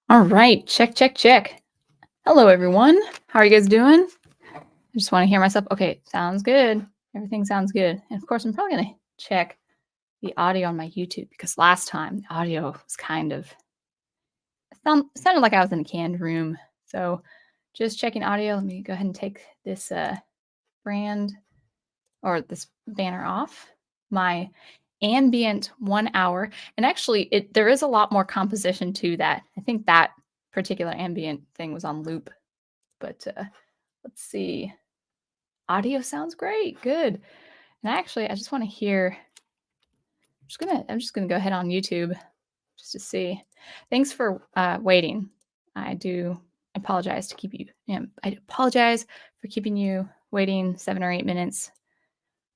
All right, check, check, check. Hello, everyone. How are you guys doing? I just want to hear myself. Okay, sounds good. Everything sounds good. And of course, I'm probably going to check the audio on my YouTube because last time the audio was kind of sounded like I was in a canned room. So just checking audio. Let me go ahead and take this brand or this banner off. My ambient 1 hour. And actually, there is a lot more composition to that. I think that particular ambient thing was on loop. But let's see. Audio sounds great. Good. And I just want to hear. I'm just gonna go ahead on YouTube just to see. Thanks for waiting. I do apologize to keep you. I apologize for keeping you waiting 7 or 8 minutes.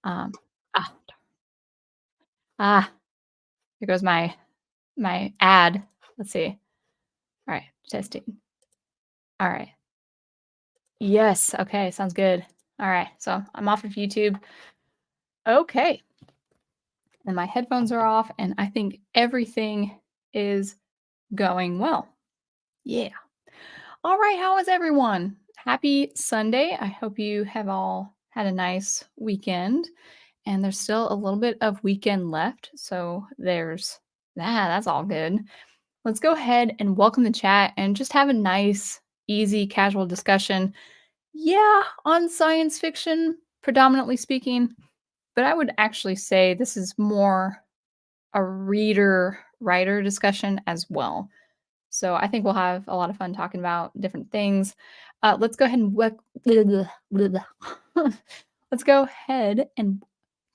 Um, ah, ah. Here goes my ad. Let's see. All right, testing. All right. Yes. Okay. Sounds good. All right. So I'm off of YouTube. Okay. And my headphones are off, and I think everything is going well. Yeah. All right. How is everyone? Happy Sunday. I hope you have all had a nice weekend. And there's still a little bit of weekend left. So there's that. That's all good. Let's go ahead and welcome the chat and just have a nice, easy, casual discussion. Yeah, on science fiction, predominantly speaking. But I would actually say this is more a reader writer discussion as well. So I think we'll have a lot of fun talking about different things. Let's go ahead and let's go ahead and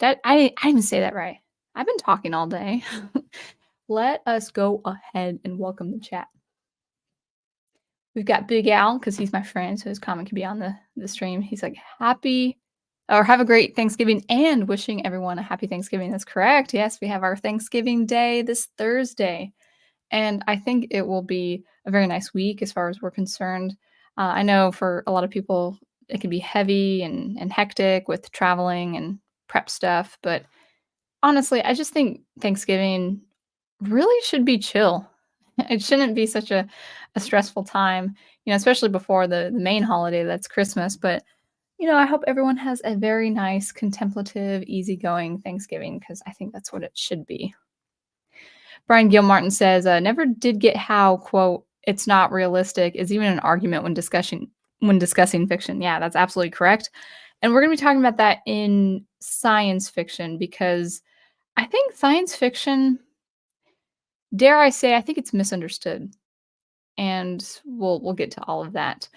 I didn't even say that right. I've been talking all day. Let us go ahead and welcome the chat. We've got Big Al because he's my friend, so his comment can be on the stream. He's like, happy or have a great Thanksgiving and wishing everyone a happy Thanksgiving. That's correct. Yes, we have our Thanksgiving Day this Thursday. And I think it will be a very nice week as far as we're concerned. I know for a lot of people, it can be heavy and hectic with traveling and prep stuff. But honestly, I just think Thanksgiving really should be chill. It shouldn't be such a stressful time, especially before the main holiday that's Christmas. But I hope everyone has a very nice, contemplative, easygoing Thanksgiving because I think that's what it should be. Brian Gilmartin says, never did get how, quote, it's not realistic is even an argument when discussing fiction. Yeah, that's absolutely correct. And we're going to be talking about that in science fiction because I think science fiction, dare I say, I think it's misunderstood. And we'll get to all of that.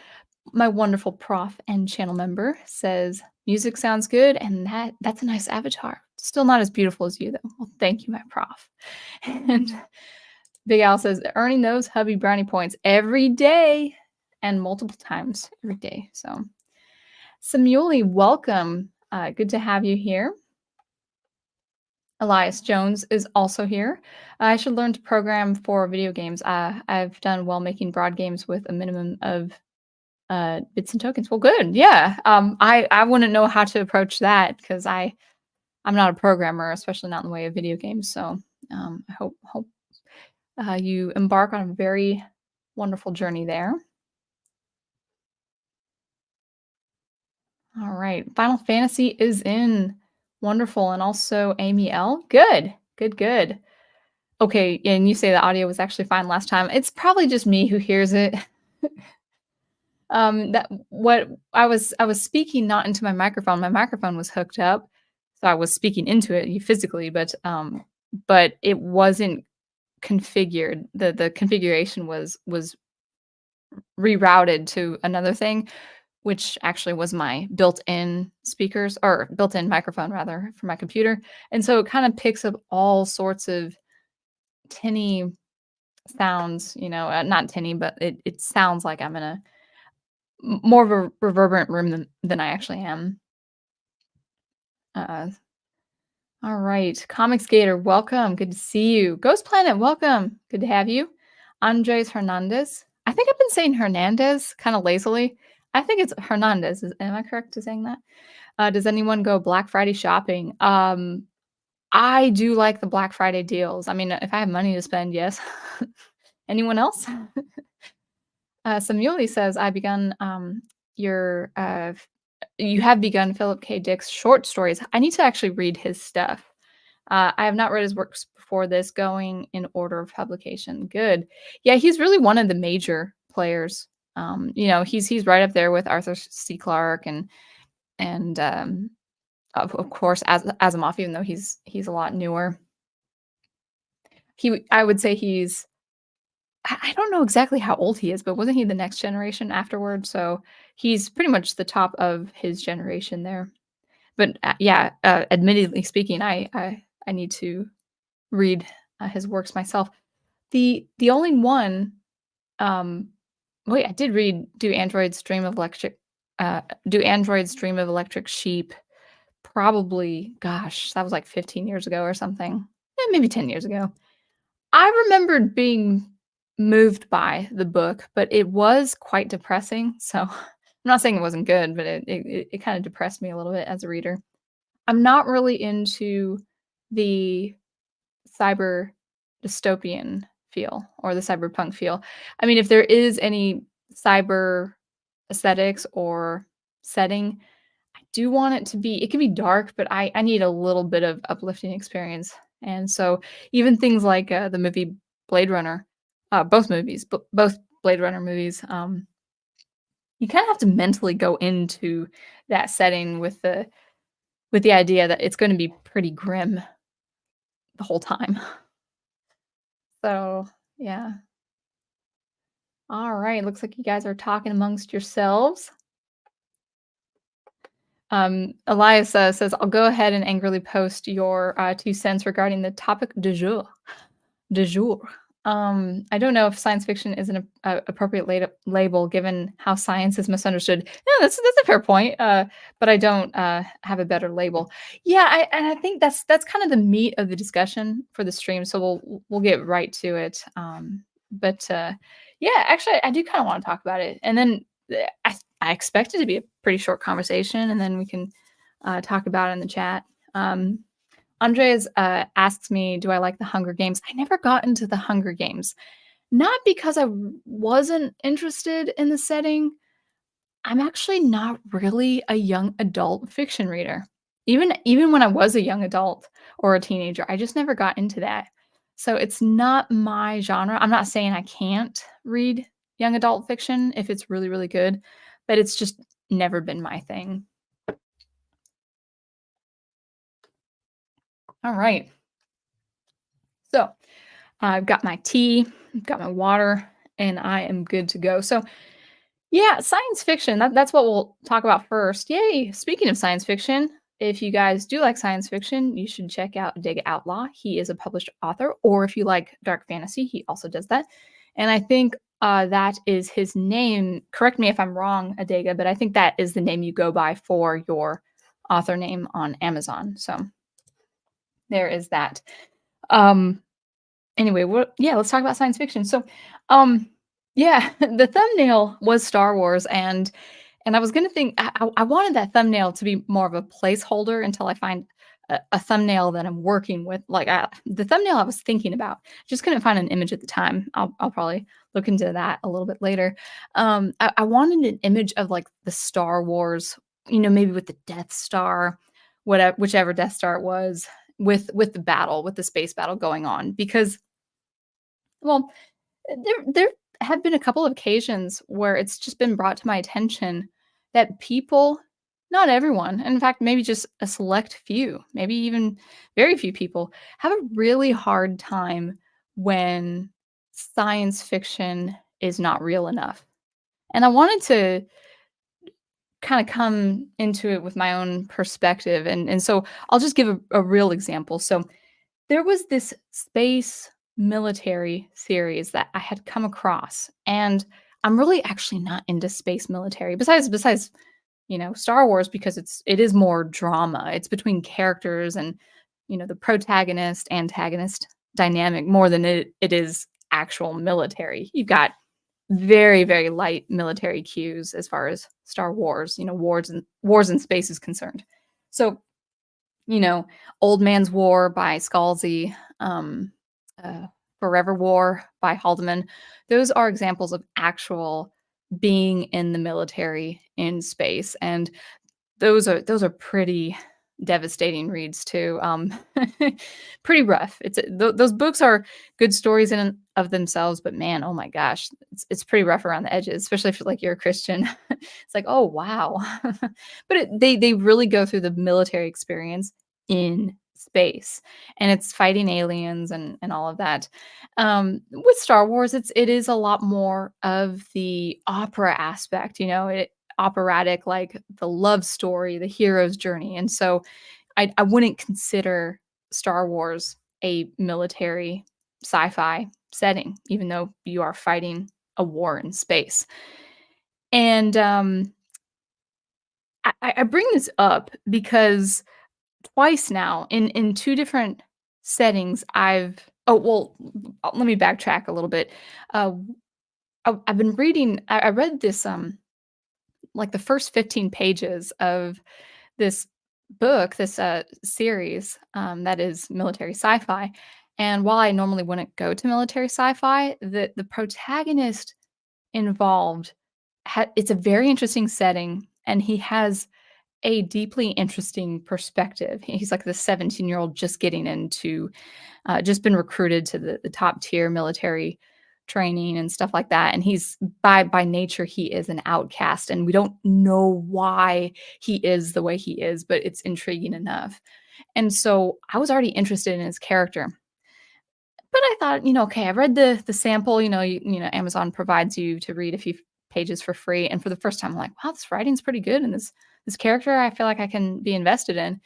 My wonderful prof and channel member says, music sounds good, and that's a nice avatar. Still not as beautiful as you, though. Well, thank you, my prof. And Big Al says, earning those hubby brownie points every day and multiple times every day. So, Samuli, welcome. Good to have you here. Elias Jones is also here. I should learn to program for video games. I've done well making broad games with a minimum of bits and tokens. Well, good. Yeah. I wouldn't know how to approach that because I'm not a programmer, especially not in the way of video games. So I hope you embark on a very wonderful journey there. All right. Final Fantasy is in. Wonderful. And also Amy L. Good. Good, good. Okay. And you say the audio was actually fine last time. It's probably just me who hears it. That what I was speaking not into my microphone. My microphone was hooked up, so I was speaking into it physically, but it wasn't configured. The configuration was rerouted to another thing, which actually was my built-in speakers or built-in microphone rather for my computer, and so it kind of picks up all sorts of tinny sounds. Not tinny, but it sounds like I'm in a more of a reverberant room than I actually am. Uh, all right. Comics Gator, welcome. Good to see you. Ghost Planet, welcome. Good to have you. Andres Hernandez. I think I've been saying Hernandez kind of lazily. I think it's Hernandez. Am I correct to saying that? Does anyone go Black Friday shopping? I do like the Black Friday deals. I mean, if I have money to spend, yes. Anyone else? Samueli says, "I begun your you have begun Philip K. Dick's short stories. I need to actually read his stuff. I have not read his works before this, going in order of publication. Good. Yeah, he's really one of the major players. He's right up there with Arthur C. Clarke and of course Asimov, even though he's a lot newer. I would say I don't know exactly how old he is, but wasn't he the next generation afterward? So he's pretty much the top of his generation there. But yeah, admittedly speaking, I need to read his works myself. The only one, um, wait, I did read Do Androids Dream of Electric Sheep? Probably, gosh, that was like 15 years ago or something. Maybe 10 years ago. I remembered being moved by the book, but it was quite depressing. So I'm not saying it wasn't good, but it kind of depressed me a little bit as a reader. I'm not really into the cyber dystopian feel or the cyberpunk feel. I mean, if there is any cyber aesthetics or setting, I do want it can be dark, but I need a little bit of uplifting experience. And so even things like the movie Blade Runner, both Blade Runner movies, you kind of have to mentally go into that setting with the idea that it's going to be pretty grim the whole time. So, yeah. All right. Looks like you guys are talking amongst yourselves. Elias says, I'll go ahead and angrily post your 2 cents regarding the topic du jour. Du jour. I don't know if science fiction is an appropriate label given how science is misunderstood. Yeah, that's a fair point. But I don't have a better label. Yeah, I think that's kind of the meat of the discussion for the stream. So we'll get right to it. But yeah, actually, I do kind of want to talk about it, and then I expect it to be a pretty short conversation, and then we can talk about it in the chat. Andres asks me, do I like the Hunger Games? I never got into the Hunger Games. Not because I wasn't interested in the setting. I'm actually not really a young adult fiction reader. Even when I was a young adult or a teenager, I just never got into that. So it's not my genre. I'm not saying I can't read young adult fiction if it's really, really good, but it's just never been my thing. All right. So I've got my tea, I've got my water, and I am good to go. So, yeah, science fiction. That's what we'll talk about first. Yay! Speaking of science fiction, if you guys do like science fiction, you should check out Dig Outlaw. He is a published author. Or if you like dark fantasy, he also does that. And I think that is his name. Correct me if I'm wrong, Adega, but I think that is the name you go by for your author name on Amazon. So there is that. Um, Anyway, yeah, let's talk about science fiction. So, yeah, the thumbnail was Star Wars, and I was gonna think I wanted that thumbnail to be more of a placeholder until I find a thumbnail that I'm working with. Like the thumbnail I was thinking about, just couldn't find an image at the time. I'll probably look into that a little bit later. I wanted an image of like the Star Wars, maybe with the Death Star, whatever, whichever Death Star it was, with the space battle going on, because well, there have been a couple of occasions where it's just been brought to my attention that people, not everyone, and in fact, maybe just a select few, maybe even very few people, have a really hard time when science fiction is not real enough. And I wanted to kind of come into it with my own perspective. And so I'll just give a real example. So there was this space military series that I had come across, and I'm really actually not into space military besides, Star Wars, because it is more drama. It's between characters and, the protagonist antagonist dynamic more than it is actual military. You've got very, very light military cues as far as Star Wars, wars in space is concerned. So Old Man's War by Scalzi. Forever War by Haldeman. Those are examples of actual being in the military in space, and those are pretty devastating reads too, pretty rough. Those books are good stories in and of themselves, but man, oh my gosh, it's pretty rough around the edges, especially if, like, you're a Christian. It's like, "Oh, wow." But they really go through the military experience in space, and it's fighting aliens and all of that. With Star Wars, it is a lot more of the opera aspect, operatic, like the love story, the hero's journey. And so I wouldn't consider Star Wars a military sci-fi setting, even though you are fighting a war in space. And I bring this up because twice now in two different settings let me backtrack a little bit. Uh, I've been reading. I read this like the first 15 pages of this book, this series that is military sci-fi. And while I normally wouldn't go to military sci-fi, the protagonist involved, it's a very interesting setting, and he has a deeply interesting perspective. He's like the 17-year-old just getting into just been recruited to the top tier military training and stuff like that, and he's by nature, he is an outcast, and we don't know why he is the way he is, but it's intriguing enough. And so I was already interested in his character. But I thought, okay, I read the sample, Amazon provides you to read a few pages for free, and for the first time, I'm like, "Wow, this writing's pretty good, and this character I feel like I can be invested in."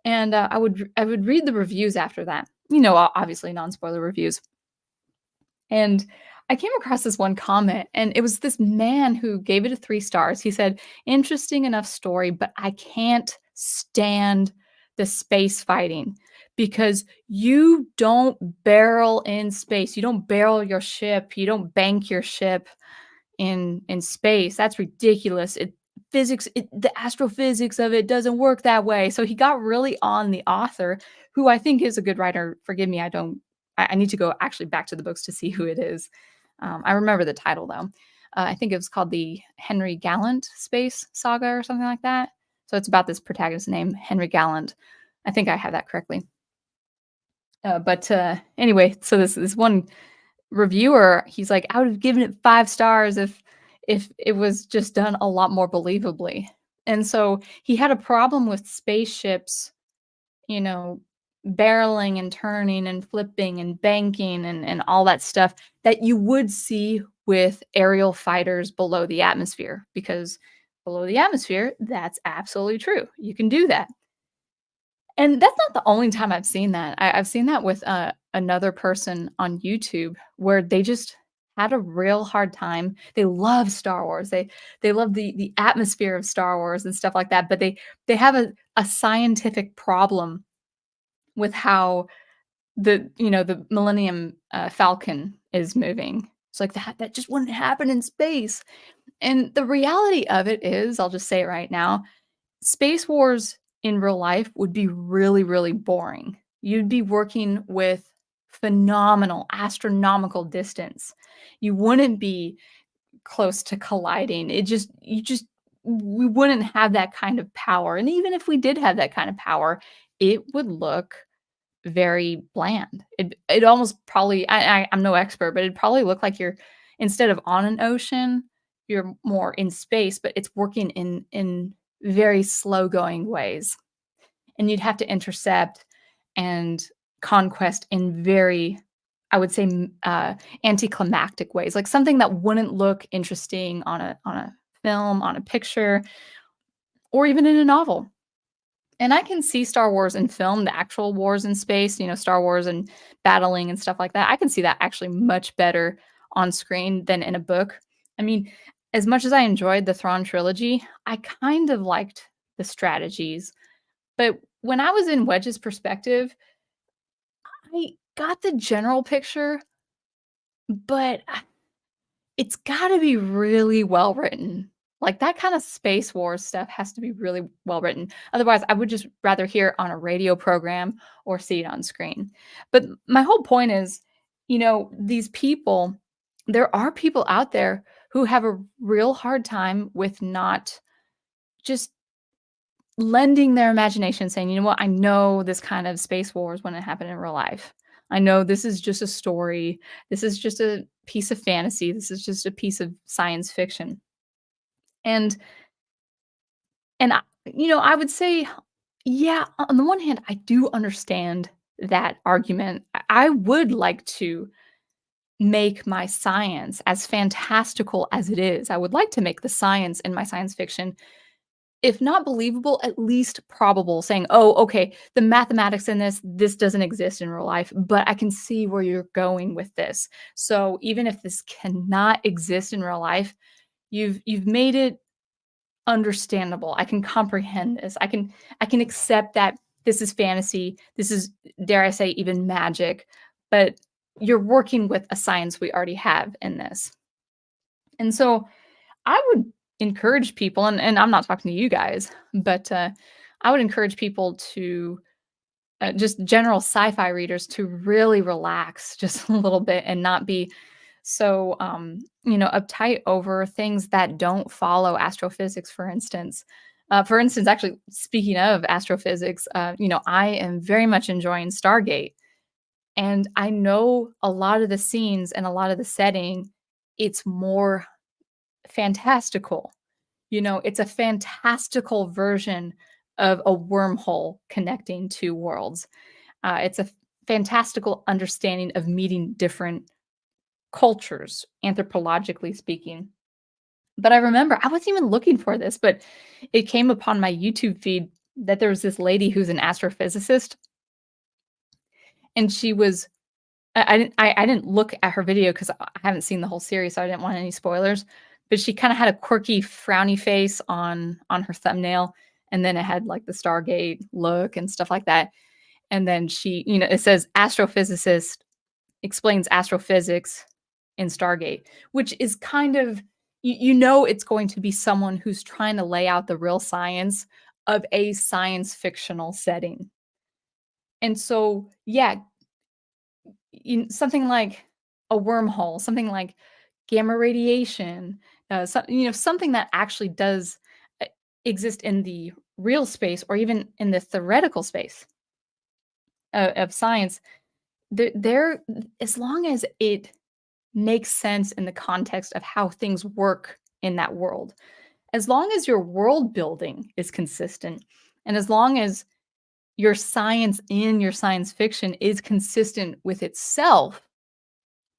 And, I would read the reviews after that, obviously non-spoiler reviews. And I came across this one comment, and it was this man who gave it a 3 stars. He said, "Interesting enough story, but I can't stand the space fighting because you don't barrel in space. You don't barrel your ship. You don't bank your ship in space. That's ridiculous. The astrophysics of it doesn't work that way." So he got really on the author, who I think is a good writer. Forgive me, I need to go actually back to the books to see who it is. I remember the title though. I think it was called the Henry Gallant Space Saga or something like that. So it's about this protagonist named Henry Gallant. I think I have that correctly. But anyway, so this one reviewer, he's like, "I would have given it 5 stars if it was just done a lot more believably." And so he had a problem with spaceships, you know, barreling and turning and flipping and banking and all that stuff that you would see with aerial fighters below the atmosphere, because below the atmosphere, that's absolutely true. You can do that. And that's not the only time I've seen that. I've seen that with, another person on YouTube where they just had a real hard time. They love Star Wars. They love the atmosphere of Star Wars and stuff like that, but they have a scientific problem with how the Millennium, Falcon is moving. It's like, that just wouldn't happen in space. And the reality of it is, I'll just say it right now, space wars in real life would be really, really boring. You'd be working with phenomenal, astronomical distance. You wouldn't be close to colliding. We wouldn't have that kind of power. And even if we did have that kind of power, it would look very bland. It almost probably, I'm no expert, but it'd probably look like you're, instead of on an ocean, you're more in space, but it's working in very slow going ways. And you'd have to intercept and conquest in very, I would say, anticlimactic ways, like something that wouldn't look interesting on a film, on a picture, or even in a novel. And I can see Star Wars in film, the actual wars in space, Star Wars and battling and stuff like that. I can see that actually much better on screen than in a book. I mean, as much as I enjoyed the Thrawn trilogy, I kind of liked the strategies. But when I was in Wedge's perspective, I got the general picture, but it's gotta be really well written. Like, that kinda Space Wars stuff has to be really well written. Otherwise, I would just rather hear it on a radio program or see it on screen. But my whole point is, these people, there are people out there who have a real hard time with not just lending their imagination, saying, "You know what? I know this kind of space wars wouldn't happen in real life. I know this is just a story. This is just a piece of fantasy. This is just a piece of science fiction." And I would say, yeah, on the one hand, I do understand that argument. I would like to make my science as fantastical as it is. I would like to make the science in my science fiction, if not believable, at least probable, saying, "Oh, okay, the mathematics in this doesn't exist in real life, but I can see where you're going with this. So even if this cannot exist in real life, you've made it understandable. I can comprehend this. I can accept that this is fantasy. This is, dare I say, even magic, but you're working with a science we already have in this." And so I would encourage people, and I'm not talking to you guys, but I would encourage people to just general sci-fi readers to really relax just a little bit and not be so uptight over things that don't follow astrophysics, for instance. Actually, speaking of astrophysics, I am very much enjoying Stargate, and I know a lot of the scenes and a lot of the setting, it's more fantastical. It's a fantastical version of a wormhole connecting two worlds. It's a fantastical understanding of meeting different cultures, anthropologically speaking. But I remember I wasn't even looking for this, but it came upon my YouTube feed that there was this lady who's an astrophysicist, and she was I didn't look at her video because I haven't seen the whole series, so I didn't want any spoilers. But she kind of had a quirky, frowny face on her thumbnail, and then it had like the Stargate look and stuff like that. And then it says astrophysicist explains astrophysics in Stargate, which is kind of it's going to be someone who's trying to lay out the real science of a science fictional setting. And so, yeah, something like a wormhole, something like gamma radiation, something that actually does uh, exist in the real space or even in the theoretical space of science. There, as long as it makes sense in the context of how things work in that world, as long as your world building is consistent, and as long as your science in your science fiction is consistent with itself,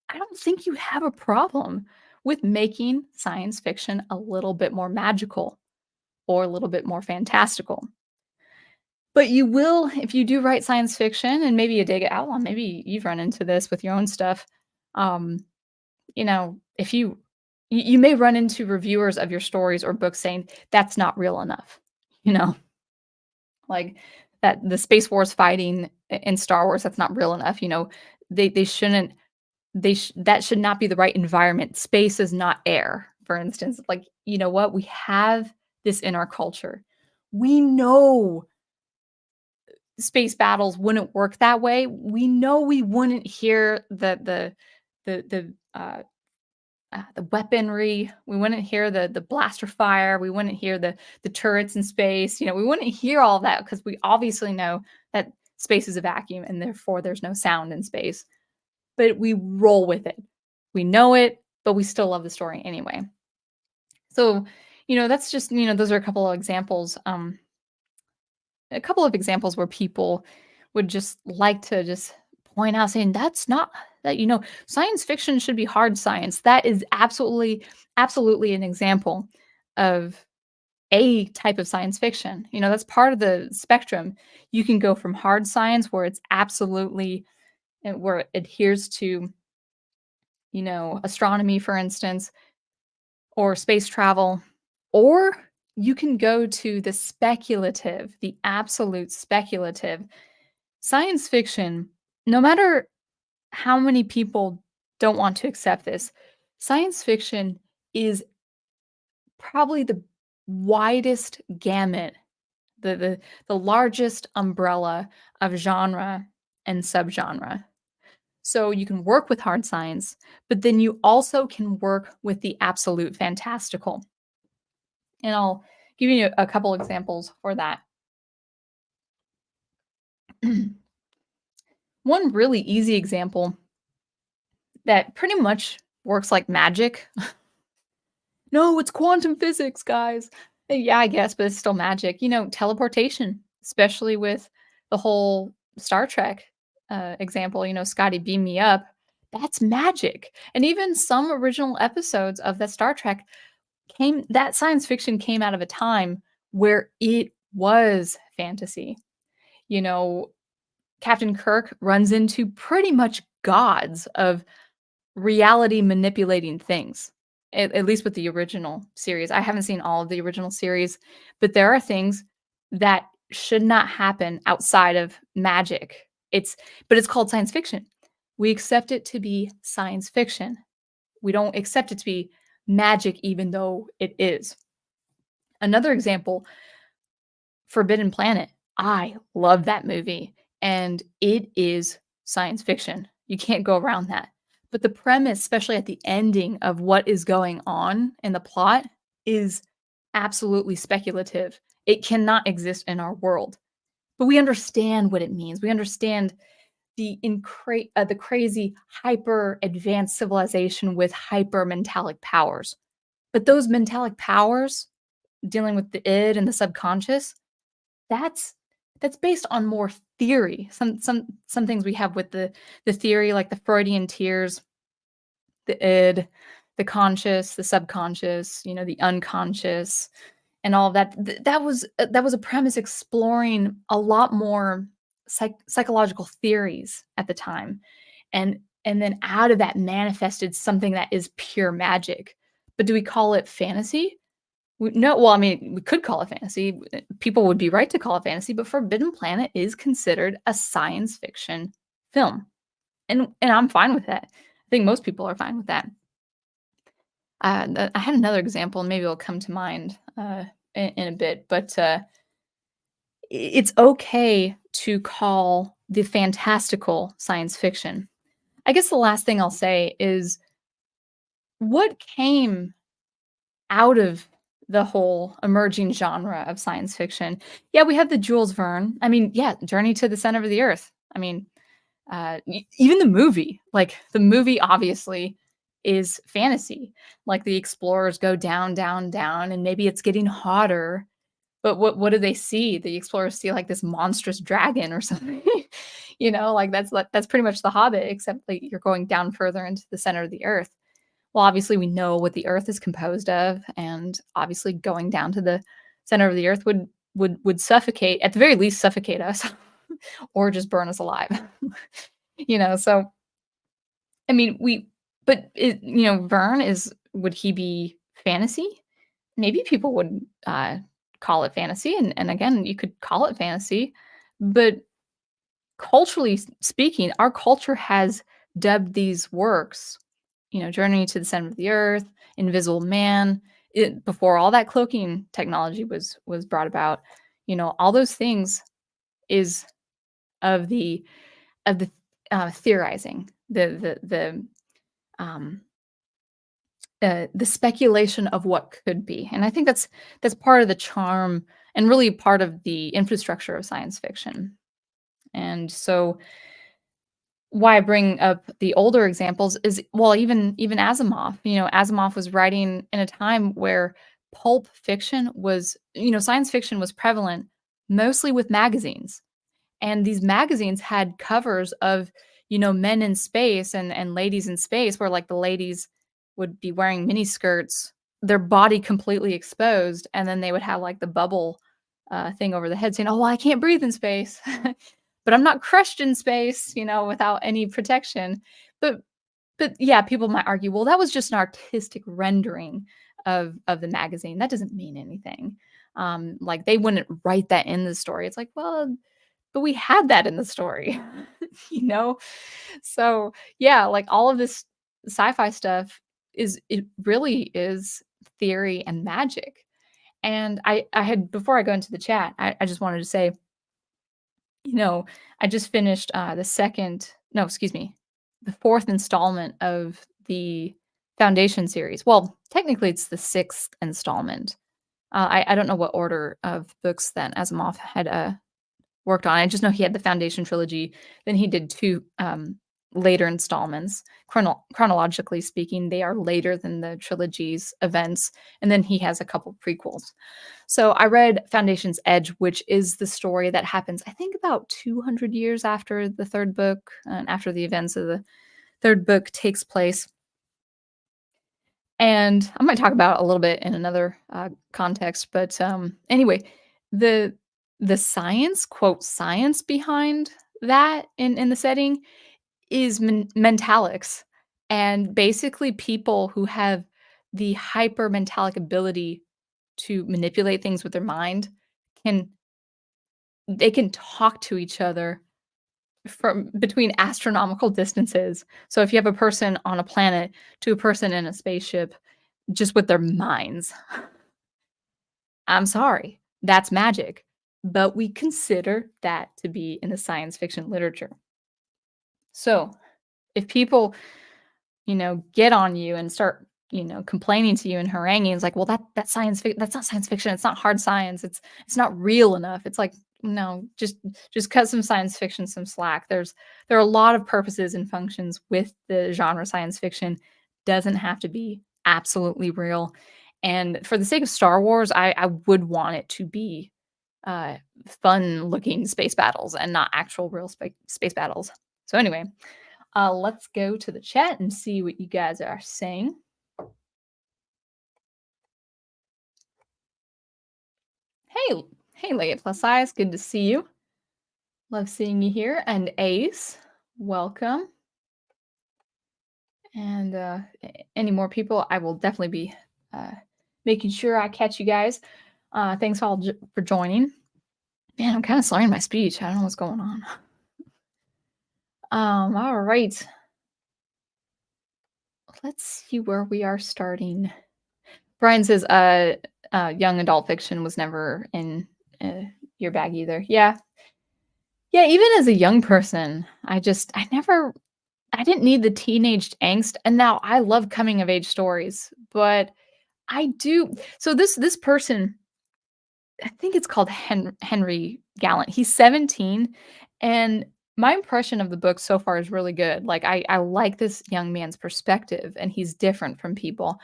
I don't think you have a problem with making science fiction a little bit more magical or a little bit more fantastical. But you will, if you do write science fiction and maybe you dig it out, well, maybe you've run into this with your own stuff. Um, if you may run into reviewers of your stories or books saying that's not real enough, you know, like that the space wars fighting in Star Wars, that's not real enough. They shouldn't that should not be the right environment. Space is not air, for instance. Like, you know what? We have this in our culture. We know space battles wouldn't work that way. We know we wouldn't hear the weaponry. We wouldn't hear the blaster fire. We wouldn't hear the turrets in space. We wouldn't hear all that because we obviously know that space is a vacuum and therefore there's no sound in space. But we roll with it. We know it, but we still love the story anyway. So, that's just, those are a couple of examples where people would just like to just point out saying that's not that, science fiction should be hard science. That is absolutely an example of a type of science fiction. That's part of the spectrum. You can go from hard science where it's absolutely where it adheres to astronomy, for instance, or space travel, or you can go to the absolute speculative. Science fiction, no matter how many people don't want to accept this, science fiction is probably the widest gamut, the largest umbrella of genre and subgenre. So you can work with hard science, but then you also can work with the absolute fantastical. And I'll give you a couple examples for that. One really easy example that pretty much works like magic. No, it's quantum physics, guys. Yeah, I guess, but it's still magic. Teleportation, especially with the whole Star Trek example, Scotty beam me up. That's magic. And even some original episodes of that Star Trek that science fiction came out of a time where it was fantasy. You know, Captain Kirk runs into pretty much gods of reality manipulating things. At least with the original series. I haven't seen all of the original series, but there are things that should not happen outside of magic. But it's called science fiction. We accept it to be science fiction. We don't accept it to be magic even though it is. Another example, Forbidden Planet. I love that movie, and it is science fiction. You can't go around that. But the premise, especially at the ending of what is going on in the plot, is absolutely speculative. It cannot exist in our world. But we understand what it means. We understand the crazy hyper advanced civilization with hyper mentalic powers. But those mentalic powers, dealing with the id and the subconscious, that's that's based on more theory. Some things we have with the theory, like the Freudian tears, the id, the conscious, the subconscious, the unconscious, and all of that. That was a premise exploring a lot more psychological theories at the time, and then out of that manifested something that is pure magic. But do we call it fantasy? No, well, I mean, we could call it fantasy. People would be right to call it fantasy, but Forbidden Planet is considered a science fiction film, and I'm fine with that. I think most people are fine with that. I had another example, and maybe it'll come to mind in a bit, but it's okay to call the fantastical science fiction. I guess the last thing I'll say is what came out of the whole emerging genre of science fiction. Yeah, we have the Jules Verne. I mean, yeah, Journey to the Center of the Earth. I mean, even the movie obviously is fantasy. Like the explorers go down, down, down, and maybe it's getting hotter. But what do they see? The explorers see like this monstrous dragon or something. Like that's pretty much the Hobbit, except like you're going down further into the center of the earth. Well, obviously we know what the earth is composed of, and obviously going down to the center of the earth would suffocate, at the very least suffocate us, or just burn us alive. So I mean, Verne would he be fantasy? Maybe people would call it fantasy, and again, you could call it fantasy, but culturally speaking, our culture has dubbed these works, Journey to the Center of the Earth, Invisible Man, before all that cloaking technology was brought about, all those things is of the theorizing, um, the speculation of what could be, and I think that's part of the charm and really part of the infrastructure of science fiction. And so why I bring up the older examples is, well, even Asimov. Asimov was writing in a time where pulp fiction was, science fiction was prevalent mostly with magazines. And these magazines had covers of, men in space and ladies in space, where like the ladies would be wearing mini skirts, their body completely exposed, and then they would have like the bubble thing over the head saying, "Oh, well, I can't breathe in space." But I'm not crushed in space, without any protection. But yeah, people might argue, well, that was just an artistic rendering of the magazine. That doesn't mean anything. Like they wouldn't write that in the story. It's like, well, but we had that in the story, you know? So yeah, like all of this sci-fi stuff it really is theory and magic. And I had, before I go into the chat, I just wanted to say, you know, I just finished the second, no, excuse me. the 4th installment of the Foundation series. Well, technically, it's the 6th installment. I don't know what order of books that Asimov had, worked on. I just know he had the Foundation trilogy, then he did 2, later installments. Chronologically speaking, they are later than the trilogy's events, and then he has a couple prequels. So I read Foundation's Edge, which is the story that happens, I think, about 200 years after the 3rd book and after the events of the 3rd book takes place. And I might talk about it a little bit in another, context, but, anyway, the science, quote, "science" behind that in the setting is mentalics, and basically people who have the hyper mentalic ability to manipulate things with their mind can they can talk to each other from between astronomical distances. So if you have a person on a planet to a person in a spaceship just with their minds, I'm sorry, that's magic, but we consider that to be in the science fiction literature. So, if people, get on you and start, complaining to you and haranguing, it's like, "Well, that's not science fiction, it's not hard science, it's not real enough." It's like, "No, just cut some science fiction some slack." There are a lot of purposes and functions with the genre science fiction. Doesn't have to be absolutely real, and for the sake of Star Wars, I would want it to be, uh, fun-looking space battles and not actual real space battles. So anyway, let's go to the chat and see what you guys are saying. Hey, hey, Leggett plus size, good to see you. Love seeing you here. And Ace, welcome. And any more people, I will definitely be making sure I catch you guys. Thanks all for joining. Man, I'm kind of slurring my speech. I don't know what's going on. All right. Let's see where we are starting. Brian says, young adult fiction was never in uh, your bag either. Yeah. Yeah, even as a young person, I didn't need the teenage angst. And now I love coming of age stories, but I do. So this person, I think it's called Henry Gallant. He's 17, and my impression of the book so far is really good. Like I like this young man's perspective, and he's different from people.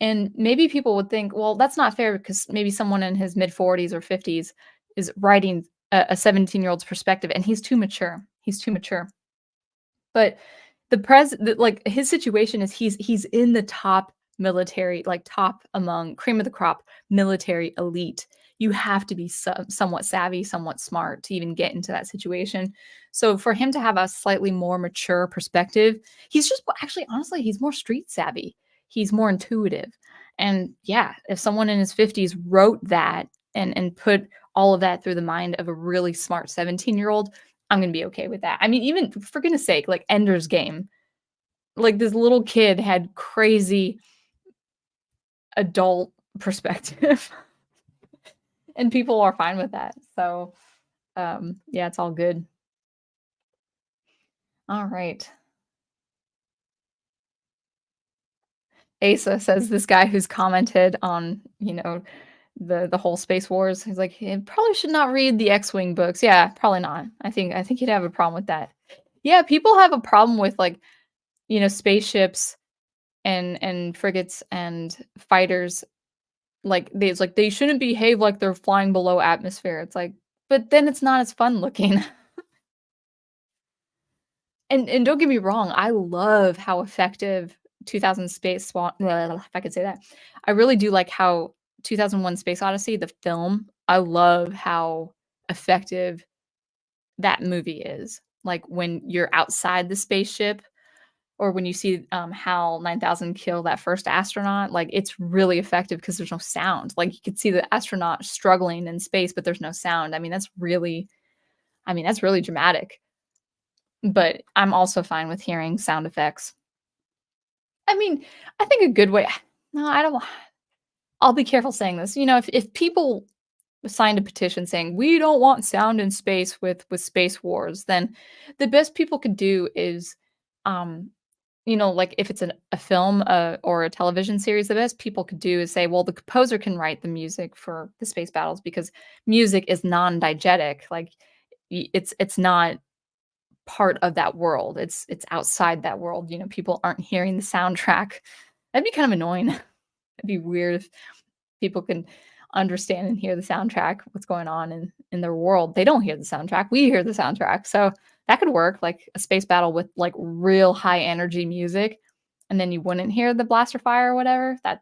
And maybe people would think, well, that's not fair because maybe someone in his mid 40s or 50s is writing a 17-year-old's perspective, and he's too mature. He's too mature. But like his situation is he's in the top military, like top among cream of the crop military elite. You have to be somewhat savvy, somewhat smart to even get into that situation. So for him to have a slightly more mature perspective, he's just actually honestly he's more street savvy. He's more intuitive. And yeah, if someone in his 50s wrote that and put all of that through the mind of a really smart 17-year-old, I'm gonna be okay with that. I mean, even for goodness sake, like Ender's Game, like this little kid had crazy adult perspective, and people are fine with that. So, yeah, it's all good. All right. Asa says this guy who's commented on, the whole Space Wars, he's like, "He probably should not read the X-Wing books." Yeah, probably not. I think he'd have a problem with that. Yeah, people have a problem with like, spaceships and frigates and fighters, like they shouldn't behave like they're flying below atmosphere. It's like, but then it's not as fun looking. And don't get me wrong, I love how effective 2000 Space Swan if I could say that. I really do like how 2001 Space Odyssey, the film, I love how effective that movie is. Like when you're outside the spaceship or when you see HAL 9000 kill that first astronaut, like it's really effective because there's no sound. Like you could see the astronaut struggling in space, but there's no sound. That's really dramatic. But I'm also fine with hearing sound effects. I mean, I think a good way. No, I don't. I'll be careful saying this. If people signed a petition saying we don't want sound in space with space wars, then the best people could do is Um, like if it's a film, or a television series, the best people could do is say, well, the composer can write the music for the space battles because music is non-diegetic. Like it's not part of that world. It's outside that world. People aren't hearing the soundtrack. That'd be kind of annoying. It'd be weird if people can understand and hear the soundtrack, what's going on in their world. They don't hear the soundtrack. We hear the soundtrack. So that could work, like a space battle with like real high energy music, and then you wouldn't hear the blaster fire or whatever. I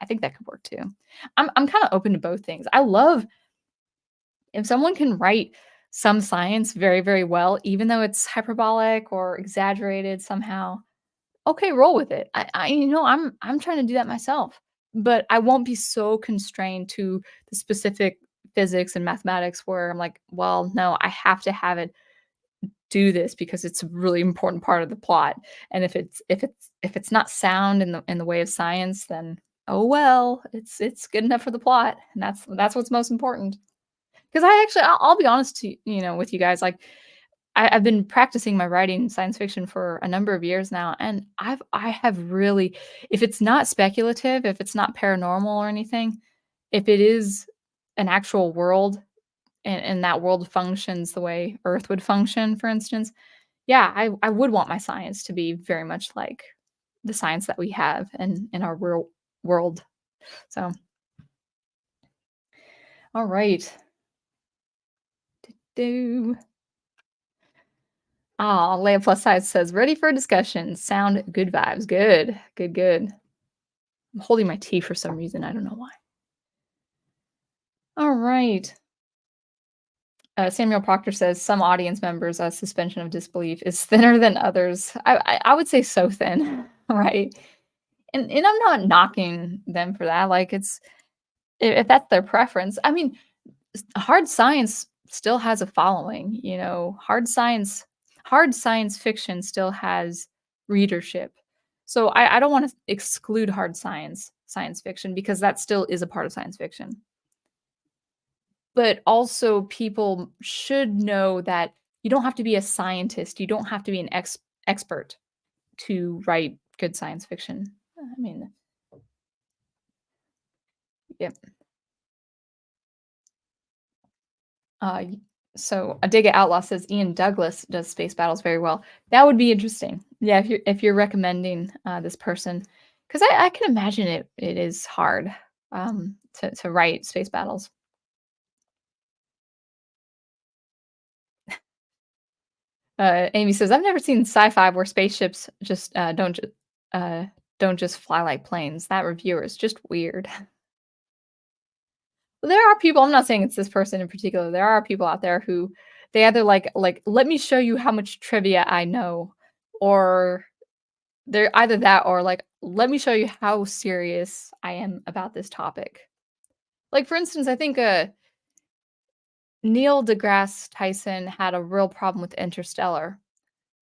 think that could work too. I'm kind of open to both things. I love if someone can write some science very, very well, even though it's hyperbolic or exaggerated somehow. Okay, roll with it. I'm trying to do that myself, but I won't be so constrained to the specific physics and mathematics where I'm like, well, no, I have to have it do this because it's a really important part of the plot. And if it's not sound in the way of science, then oh well, it's good enough for the plot, and that's what's most important. Because I'll be honest with you guys, like I've been practicing my writing science fiction for a number of years now, and I have really, if it's not speculative, if it's not paranormal or anything, if it is an actual world and that world functions the way Earth would function, for instance, yeah, I would want my science to be very much like the science that we have in our real world. So, all right. Do Leia plus size says, ready for a discussion. Sound good vibes. Good. Good, good. I'm holding my tea for some reason. I don't know why. All right. Samuel Proctor says some audience members' suspension of disbelief is thinner than others. I would say so thin, right? And I'm not knocking them for that. Like if that's their preference. I mean, hard science still has a following. Hard science fiction still has readership. So I don't want to exclude hard science fiction because that still is a part of science fiction. But also people should know that you don't have to be a scientist, you don't have to be an expert to write good science fiction. I mean, yep. So a Dig It Outlaw says Ian Douglas does space battles very well. That would be interesting. Yeah, if you're recommending this person, because I can imagine it is hard to write space battles. Amy says I've never seen sci-fi where spaceships just don't just fly like planes. That reviewer is just weird. There are people, I'm not saying it's this person in particular, there are people out there who they either like, "Let me show you how much trivia I know," or they're either that or like, "Let me show you how serious I am about this topic." Like, for instance, I think, Neil deGrasse Tyson had a real problem with Interstellar,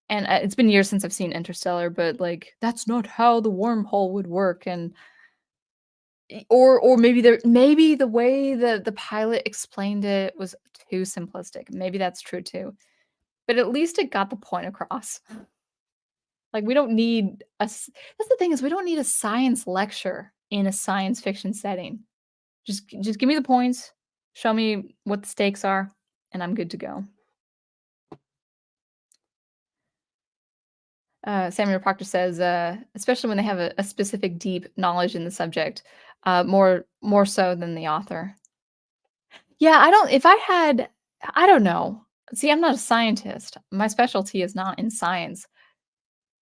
and, it's been years since I've seen Interstellar, but, like, "That's not how the wormhole would work," and or maybe the way the pilot explained it was too simplistic. Maybe that's true too. But at least it got the point across. Like, we don't need that's the thing is we don't need a science lecture in a science fiction setting. Just give me the points, show me what the stakes are, and I'm good to go. Samuel Proctor says, especially when they have a specific deep knowledge in the subject, more so than the author. Yeah, I don't know. See, I'm not a scientist. My specialty is not in science.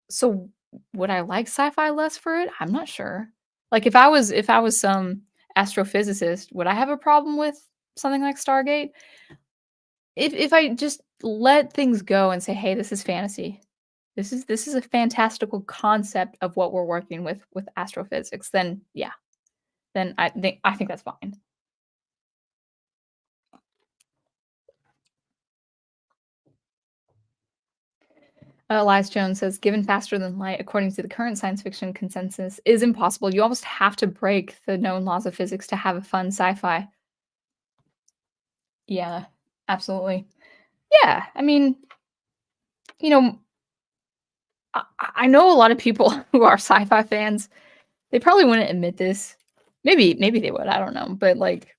So would I like sci-fi less for it? I'm not sure. Like if I was some astrophysicist, would I have a problem with something like Stargate? If I just let things go and say, "Hey, this is fantasy. This is a fantastical concept of what we're working with astrophysics," then yeah, then I think that's fine. Elias Jones says, "Given faster than light, according to the current science fiction consensus, is impossible. You almost have to break the known laws of physics to have a fun sci-fi." Yeah, absolutely. Yeah, I mean, you know, I know a lot of people who are sci-fi fans. They probably wouldn't admit this. Maybe they would, I don't know, but, like,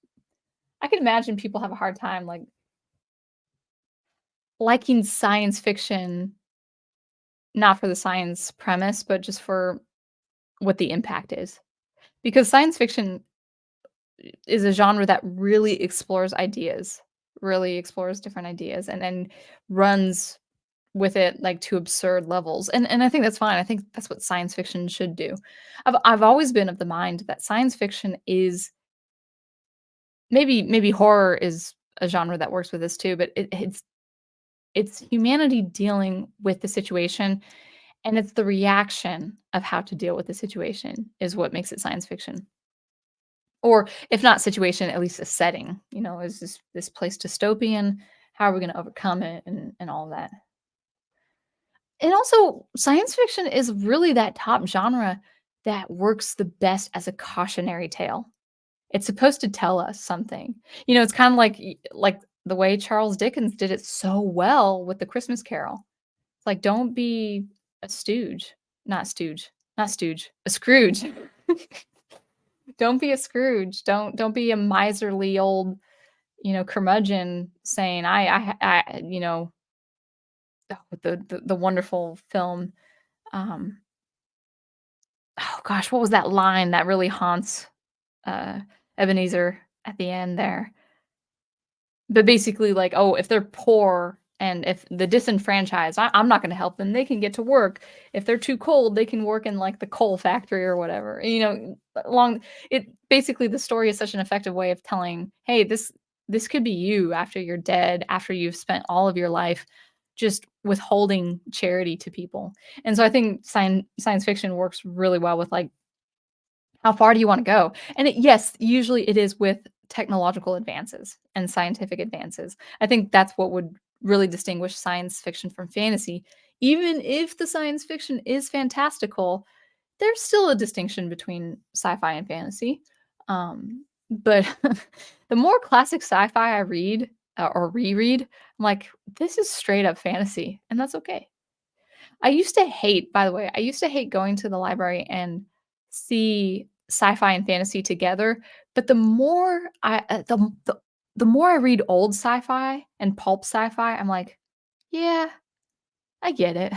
I can imagine people have a hard time, like, liking science fiction, not for the science premise, but just for what the impact is. Because science fiction is a genre that really explores ideas, really explores different ideas, and then runs with it, like, to absurd levels, and I think that's fine. I think that's what science fiction should do. I've always been of the mind that science fiction is maybe horror is a genre that works with this too, but it's humanity dealing with the situation, and it's the reaction of how to deal with the situation is what makes it science fiction. Or if not situation, at least a setting, is this place dystopian? How are we gonna overcome it and all of that? And also, science fiction is really that top genre that works the best as a cautionary tale. It's supposed to tell us something. It's kinda like the way Charles Dickens did it so well with The Christmas Carol. It's like, don't be a stooge. Not stooge, a Scrooge. Don't be a Scrooge. Don't be a miserly old, curmudgeon saying, the wonderful film, um oh gosh, what was that line that really haunts, uh, Ebenezer at the end there? But basically, like, "Oh, if they're poor and if the disenfranchised, I'm not gonna help them, they can get to work. If they're too cold, they can work in, like, the coal factory or whatever." Along it basically, the story is such an effective way of telling, "Hey, this could be you after you're dead, after you've spent all of your life just withholding charity to people." And so I think science fiction works really well with, like, how far do you wanna go? And yes, usually it is with technological advances and scientific advances. I think that's what would really distinguish science fiction from fantasy. Even if the science fiction is fantastical, there's still a distinction between sci-fi and fantasy. But the more classic sci-fi I read, or reread, I'm like, "This is straight up fantasy," and that's okay. I used to hate by the way, I used to hate going to the library and see sci-fi and fantasy together, but the more I read old sci-fi and pulp sci-fi, I'm like, "Yeah, I get it."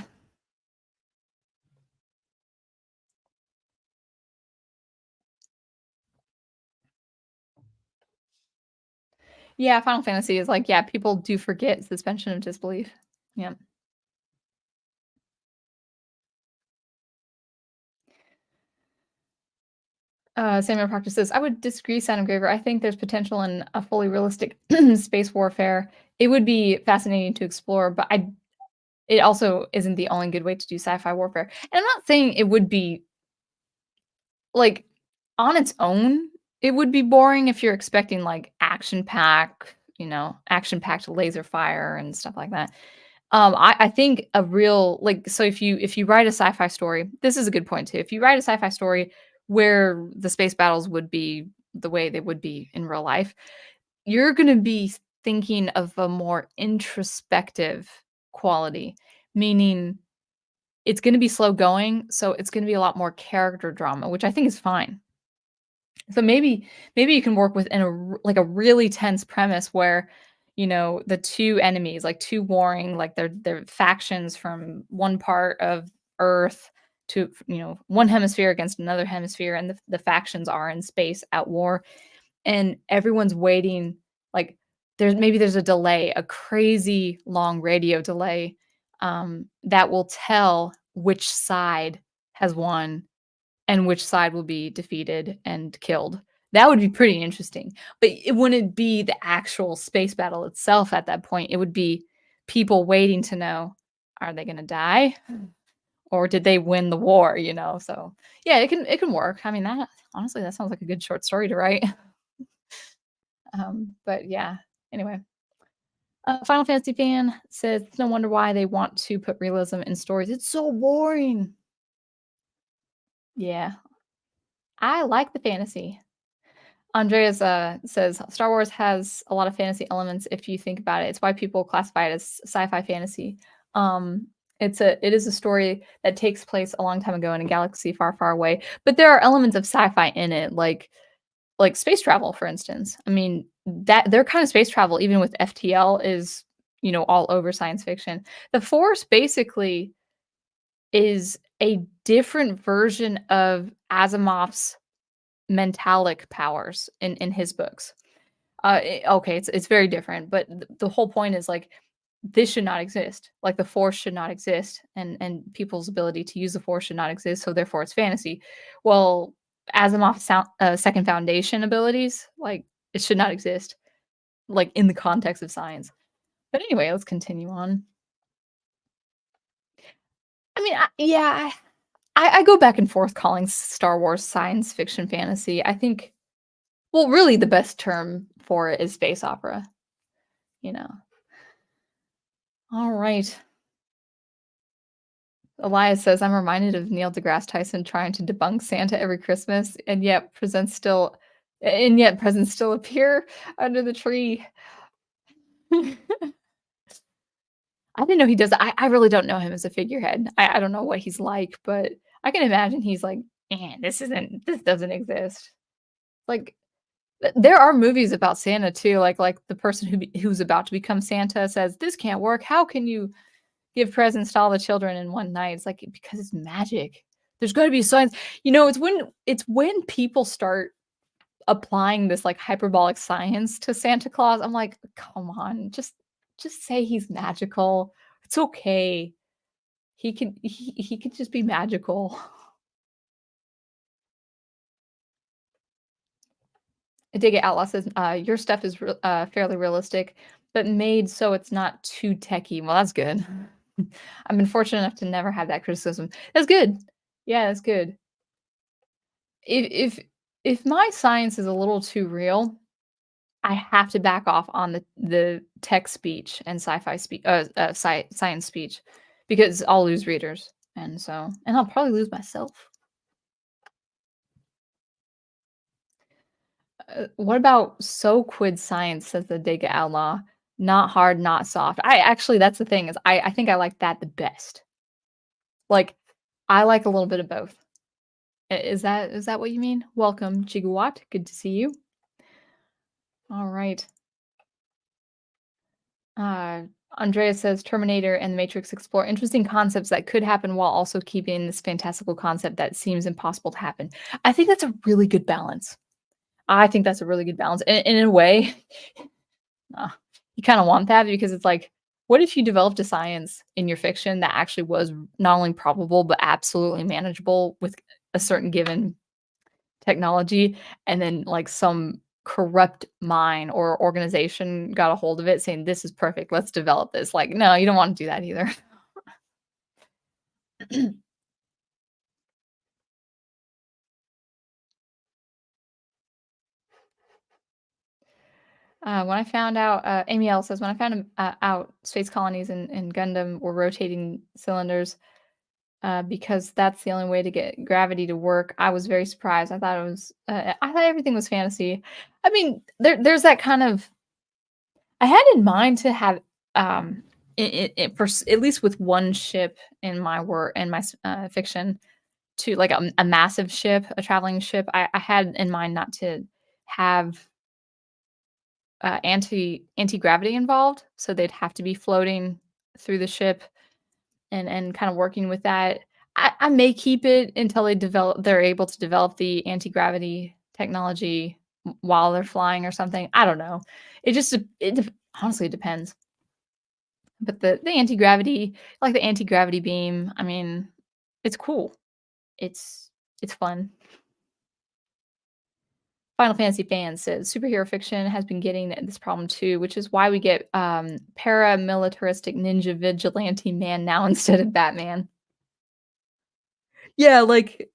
Yeah, Final Fantasy is like, yeah, people do forget suspension of disbelief. Yeah. Samuel Proctor says, "I would disagree, Sound Engraver. I think there's potential in a fully realistic space warfare. It would be fascinating to explore, but it also isn't the only good way to do sci-fi warfare." And I'm not saying it would be like on its own, it would be boring if you're expecting like action-packed laser fire and stuff like that. I think a real like so if you write a sci-fi story, this is a good point too. If you write a sci-fi story where the space battles would be the way they would be in real life, you're gonna be thinking of a more introspective quality, meaning it's gonna be slow going, so it's gonna be a lot more character drama, which I think is fine. So maybe you can work within like a really tense premise where, the 2 enemies, like 2 warring, like they're factions from one part of Earth to, one hemisphere against another hemisphere, and the factions are in space at war, and everyone's waiting, like, there's a delay, a crazy long radio delay, that will tell which side has won and which side will be defeated and killed. That would be pretty interesting, but it wouldn't be the actual space battle itself at that point. It would be people waiting to know, are they gonna die or did they win the war, So, yeah, it can work. I mean, that honestly, that sounds like a good short story to write. But yeah, anyway. Final Fantasy fan says, "It's no wonder why they want to put realism in stories. It's so boring." Yeah, I like the fantasy. Andreas, says, "Star Wars has a lot of fantasy elements if you think about it. It's why people classify it as sci-fi fantasy." Um, It is a story that takes place a long time ago in a galaxy far, far away, but there are elements of sci-fi in it, like space travel, for instance. I mean, that their kind of space travel, even with FTL, is, all over science fiction. The Force basically is a different version of Asimov's mentalic powers in his books. Okay, it's very different, but the whole point is like this should not exist. Like the force should not exist, and people's ability to use the force should not exist. So therefore, it's fantasy. Well, Asimov's second foundation abilities, like it should not exist, like in the context of science. But anyway, let's continue on. I mean, yeah, I go back and forth calling Star Wars science fiction fantasy. I think, well, really, the best term for it is space opera. You know. All right. Elias says, "I'm reminded of Neil deGrasse Tyson trying to debunk Santa every Christmas, and yet presents still appear under the tree." I didn't know he does that. I really don't know him as a figurehead. I don't know what he's like, but I can imagine he's like, this doesn't exist." Like, there are movies about Santa too, like the person who's about to become Santa says, "This can't work. How can you give presents to all the children in one night?" It's like, because it's magic. There's gotta be science. It's when people start applying this, like, hyperbolic science to Santa Claus, I'm like, "Come on, just say he's magical. It's okay. He could just be magical." Dig It Outlaw says, "Your stuff is fairly realistic, but made so it's not too techy." Well, that's good. I've been fortunate enough to never have that criticism. That's good. Yeah, that's good. If if my science is a little too real, I have to back off on the tech speech and sci-fi speech, science speech, because I'll lose readers, and I'll probably lose myself. What about "So Quid Science," says the Dega Outlaw. "Not hard, not soft." That's the thing is I think I like that the best. Like, I like a little bit of both. Is that what you mean? Welcome, Gigawatt. Good to see you. All right. Uh, Andrea says Terminator and The Matrix explore interesting concepts that could happen while also keeping this fantastical concept that seems impossible to happen. I think that's a really good balance. I think that's a really good balance. And in a way, you kind of want that because it's like, what if you developed a science in your fiction that actually was not only probable but absolutely manageable with a certain given technology, and then like some corrupt mind or organization got a hold of it saying this is perfect, let's develop this. Like, no, you don't want to do that either. When I found out, Amy L says, when I found out space colonies and Gundam were rotating cylinders, because that's the only way to get gravity to work, I was very surprised. I thought everything was fantasy. I mean, there's that kind of, I had in mind to have, at least with one ship in my work in my fiction, to like a massive ship, a traveling ship. I had in mind not to have anti-gravity involved, so they'd have to be floating through the ship and kind of working with that. I may keep it until they're able to develop the anti-gravity technology while they're flying or something. I don't know. Honestly, it depends. But the anti-gravity, like the anti-gravity beam, I mean, it's cool. It's fun. Final Fantasy fan says superhero fiction has been getting this problem too, which is why we get paramilitaristic ninja vigilante man now instead of Batman. Yeah, like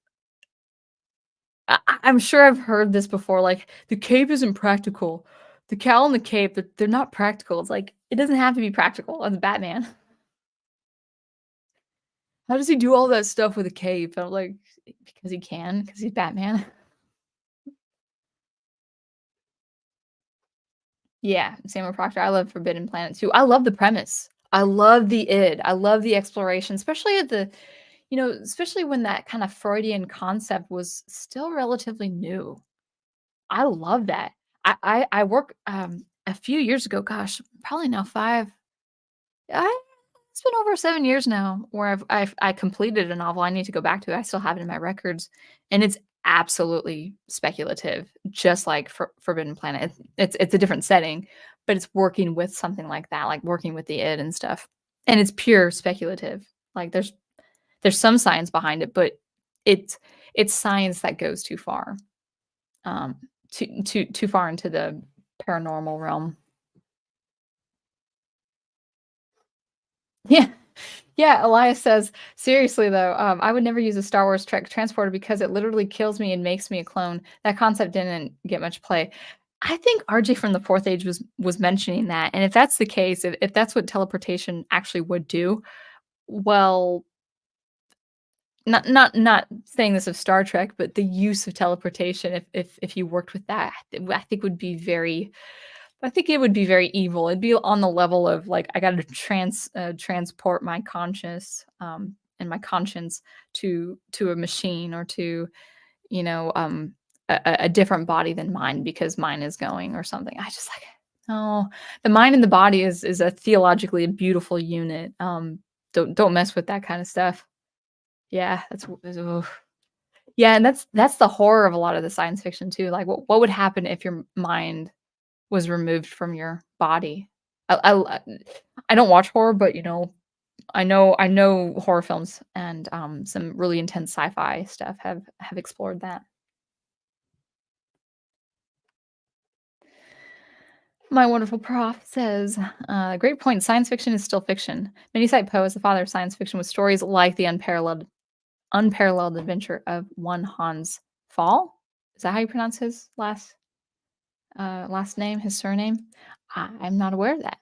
I'm sure I've heard this before. Like the cape isn't practical. The cowl and the cape, they're not practical. It's like it doesn't have to be practical as Batman. How does he do all that stuff with a cape? I'm like, because he can, because he's Batman. Yeah, Samuel Proctor. I love Forbidden Planet too. I love the premise. I love the id. I love the exploration, especially at the especially when that kind of Freudian concept was still relatively new. I love that. I work, a few years ago, gosh, probably now 5 it's been over 7 years now where I completed a novel I need to go back to. I still have it in my records, and it's absolutely speculative, just like Forbidden Planet. It's a different setting, but it's working with something like that, like working with the id and stuff, and it's pure speculative. Like, there's some science behind it, but it's it's science that goes too far, um, too far into the paranormal realm. Yeah. Yeah, Elias says, "Seriously though, I would never use a Star Wars Trek transporter because it literally kills me and makes me a clone. That concept didn't get much play." I think RJ from the Fourth Age was mentioning that, and if that's the case, if that's what teleportation actually would do, well, not saying this of Star Trek, but the use of teleportation, if you worked with that, I think would be very I think it would be very evil. It'd be on the level of, like, I gotta transport my and my conscience to a machine or to, you know, a different body than mine because mine is going or something. I just like no. The mind and the body is a theologically beautiful unit. Don't mess with that kinda stuff. Yeah, oof. Yeah, and that's the horror of a lot of the science fiction too. Like, what would happen if your mind was removed from your body? I don't watch horror, but, I know horror films and, some really intense sci-fi stuff have explored that. My wonderful prof says, "Great point. Science fiction is still fiction. Many cite Poe as the father of science fiction with stories like the unparalleled adventure of one Hans Fall." Is that how you pronounce his last name, his surname? I'm not aware of that.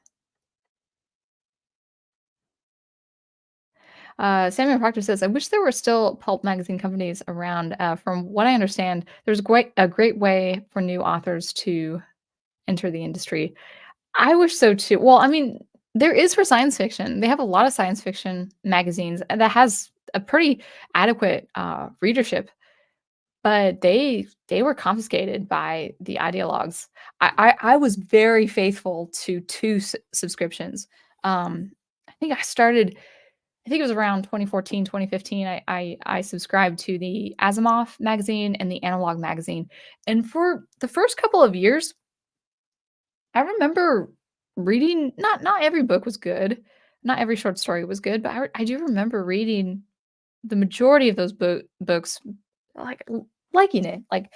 Samuel Proctor says, "I wish there were still pulp magazine companies around. From what I understand, there's a great way for new authors to enter the industry." I wish so too. Well, I mean, there is for science fiction. They have a lot of science fiction magazines that has a pretty adequate readership, but they were confiscated by the ideologues. I was very faithful to two subscriptions. I think I think it was around 2014, 2015. I subscribed to the Asimov magazine and the Analog magazine, and for the first couple of years, I remember reading. Not every book was good, not every short story was good, but I do remember reading the majority of those books, like liking it, like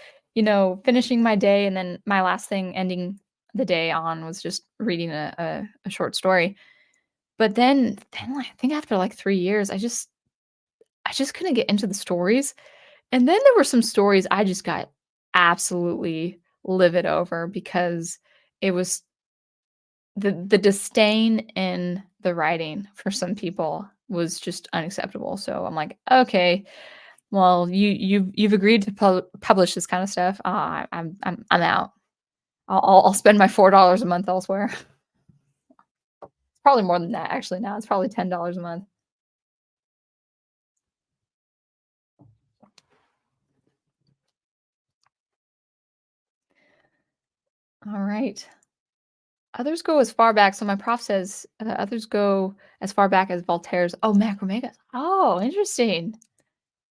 finishing my day, and then my last thing ending the day on was just reading a short story. But then like, I think after like 3 years, I just couldn't get into the stories, and then there were some stories I just got absolutely livid over because it was the disdain in the writing for some people was just unacceptable, so I'm like, "Okay, well, you've agreed to publish this kinda stuff, I'm out. I'll spend my $4 a month elsewhere." It's probably more than that actually now, it's probably $10 a month. Alright. Others go as far back, so my prof says, others go as far back as Voltaire's Macromegas. Oh, interesting.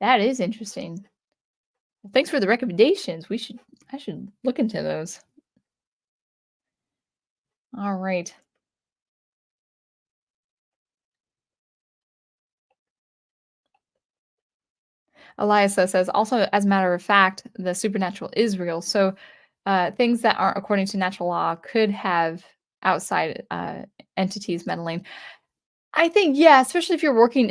That is interesting. Well, thanks for the recommendations. I should look into those. Alright. Eliasa says, also, as a matter of fact, the supernatural is real. So, things that aren't according to natural law could have outside entities meddling. I think, yeah, especially if you're working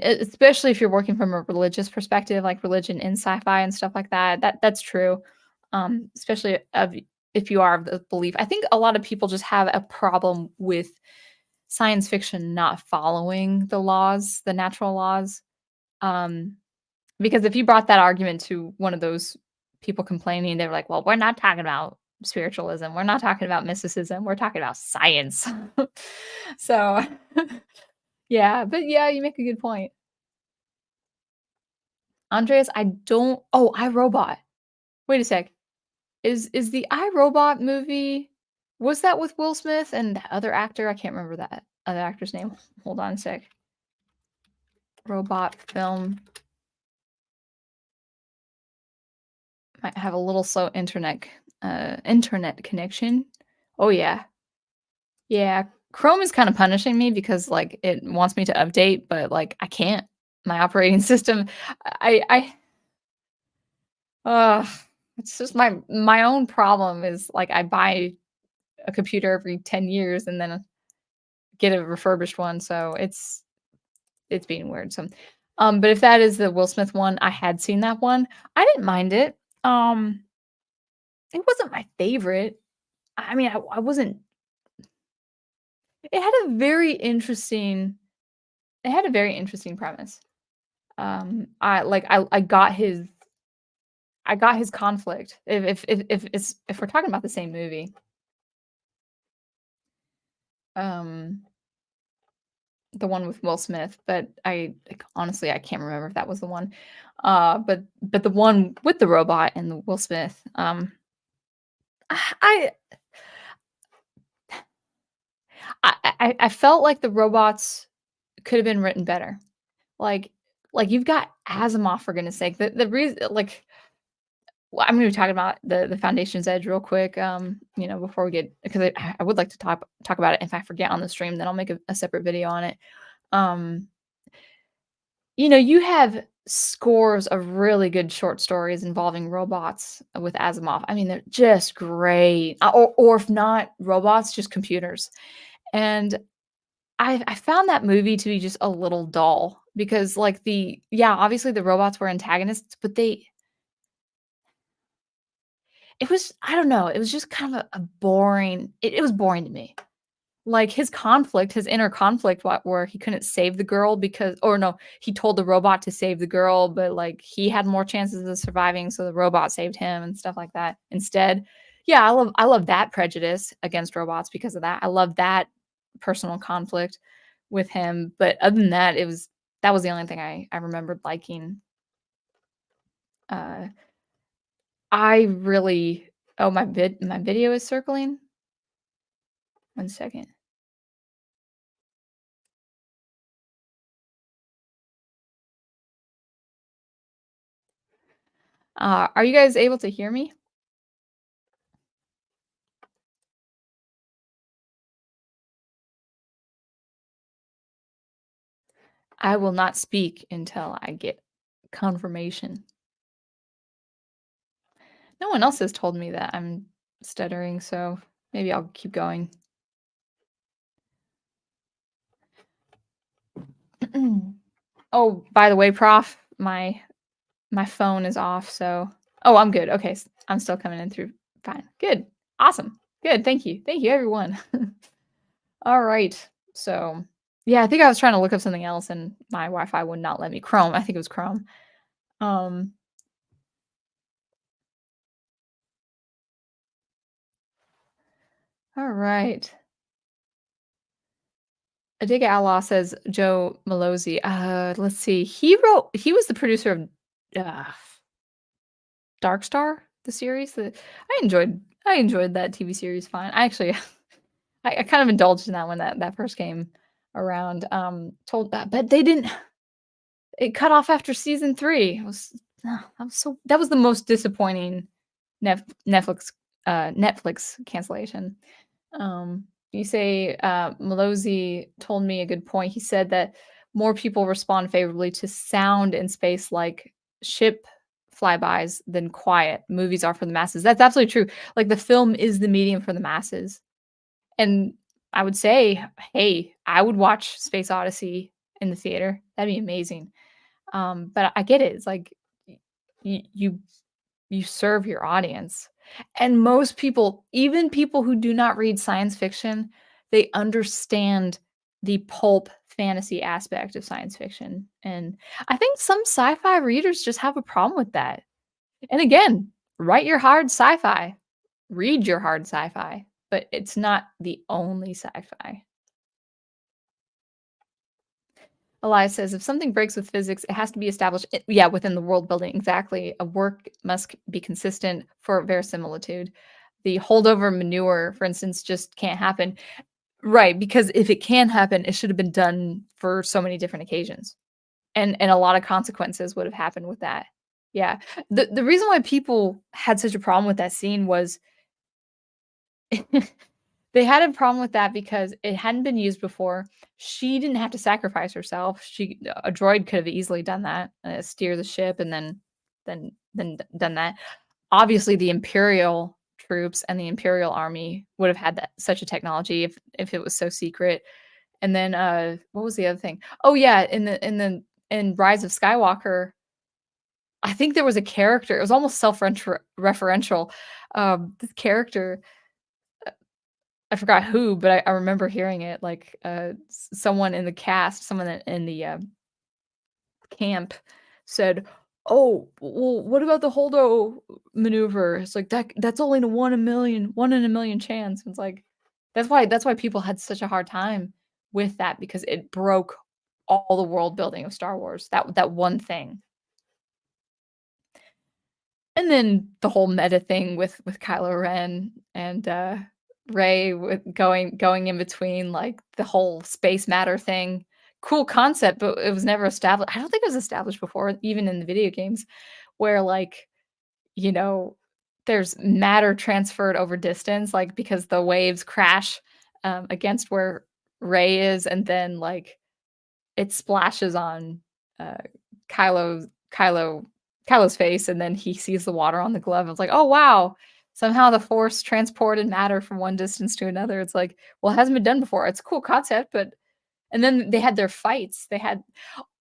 from a religious perspective, like religion in sci-fi and stuff like that. That's true. Especially if you are of the belief. I think a lot of people just have a problem with science fiction not following the natural laws. Um, because if you brought that argument to one of those people complaining, they were like, "Well, we're not talking about spiritualism. We're not talking about mysticism. We're talking about science." So, Yeah, but yeah, you make a good point. Andreas, I don't oh, I, Robot. Wait a sec. Is the I, Robot movie was that with Will Smith and the other actor? I can't remember that other actor's name. Hold on a sec. Robot film. Might have a little slow internet connection. Oh, yeah. Yeah, Chrome is kinda punishing me because, like, it wants me to update, but, like, I can't. My operating system I ugh, it's just my own problem is, like, I buy a computer every 10 years and then get a refurbished one, so it's being weird, so, but if that is the Will Smith one, I had seen that one. I didn't mind it. It wasn't my favorite. I mean, I wasn't it had a very interesting it had a very interesting premise. I got his conflict. If we're talking about the same movie, um, the one with Will Smith, but honestly, I can't remember if that was the one. But the one with the robot and the Will Smith, I I felt like the robots could have been written better. Like you've got Asimov for goodness sake. The reason like well, I'm gonna be talking about the Foundation's Edge real quick, before we get because I would like to talk about it. If I forget on the stream, then I'll make a separate video on it. Um, you have scores of really good short stories involving robots with Asimov. I mean, they're just great. Or if not robots, just computers. And I found that movie to be just a little dull because like obviously the robots were antagonists, but it was I don't know, it was just kind of a boring it was boring to me. Like, his inner conflict where he couldn't save the girl because or no, he told the robot to save the girl, but, like, he had more chances of surviving, so the robot saved him and stuff like that instead. Yeah, I love that prejudice against robots because of that. I love that personal conflict with him, but other than that, that was the only thing I remembered liking. Uh, I really oh, my video is circling? 1 second. Are you guys able to hear me? I will not speak until I get confirmation. No one else has told me that I'm stuttering, so maybe I'll keep going. Oh, by the way, Prof, my phone is off, so oh, I'm good. Okay, I'm still coming in through fine. Good. Awesome. Good. Thank you. Thank you, everyone. All right. So, yeah, I think I was trying to look up something else and my Wi-Fi would not let me. Chrome. I think it was Chrome. Um, all right. Adiga Outlaw says Joe Malozzi. Let's see. He was the producer of uh, Dark Star, the series. I enjoyed that TV series fine. I actually I kind of indulged in that when that first came around. Told that, but they didn't. It cut off after season 3. That was the most disappointing Netflix Netflix cancellation. You say Malozzi told me a good point. He said that more people respond favorably to sound in space, like ship flybys, than quiet. Movies are for the masses. That's absolutely true. Like the film is the medium for the masses, and I would say, hey, I would watch Space Odyssey in the theater. That'd be amazing. But I get it. It's like you you serve your audience. And most people, even people who do not read science fiction, they understand the pulp fantasy aspect of science fiction. And I think some sci-fi readers just have a problem with that. And again, write your hard sci-fi, read your hard sci-fi, but it's not the only sci-fi. Elias says, "If something breaks with physics, it has to be established." Yeah, within the world building, exactly. A work must be consistent for verisimilitude. The holdover manure, for instance, just can't happen. Right, because if it can happen, it should have been done for so many different occasions, and a lot of consequences would have happened with that. Yeah. The reason why people had such a problem with that scene was they had a problem with that because it hadn't been used before. She didn't have to sacrifice herself. A droid could have easily done that, steer the ship and then done that. Obviously, the Imperial troops and the Imperial army would have had that such a technology if it was so secret. And then, what was the other thing? Oh, yeah, in Rise of Skywalker, I think there was a character, it was almost referential. This character, I forgot who, but I remember hearing it, like, someone in the cast, someone in the, camp said, "Oh, well, what about the Holdo maneuver?" It's like, that's only a 1 in a million chance." It's like that's why people had such a hard time with that because it broke all the world building of Star Wars, that one thing. And then the whole meta thing with Kylo Ren and, Rey with going in between, like, the whole space matter thing. Cool concept, but it was never established. I don't think it was established before, even in the video games, where, like, you know, there's matter transferred over distance, like, because the waves crash, against where Rey is, and then, like, it splashes on, uh, Kylo's Kylo Kylo's face, and then he sees the water on the glove, and it's like, "Oh, wow. Somehow the Force transported matter from one distance to another." It's like, well, it hasn't been done before. It's a cool concept, but and then they had their fights. They had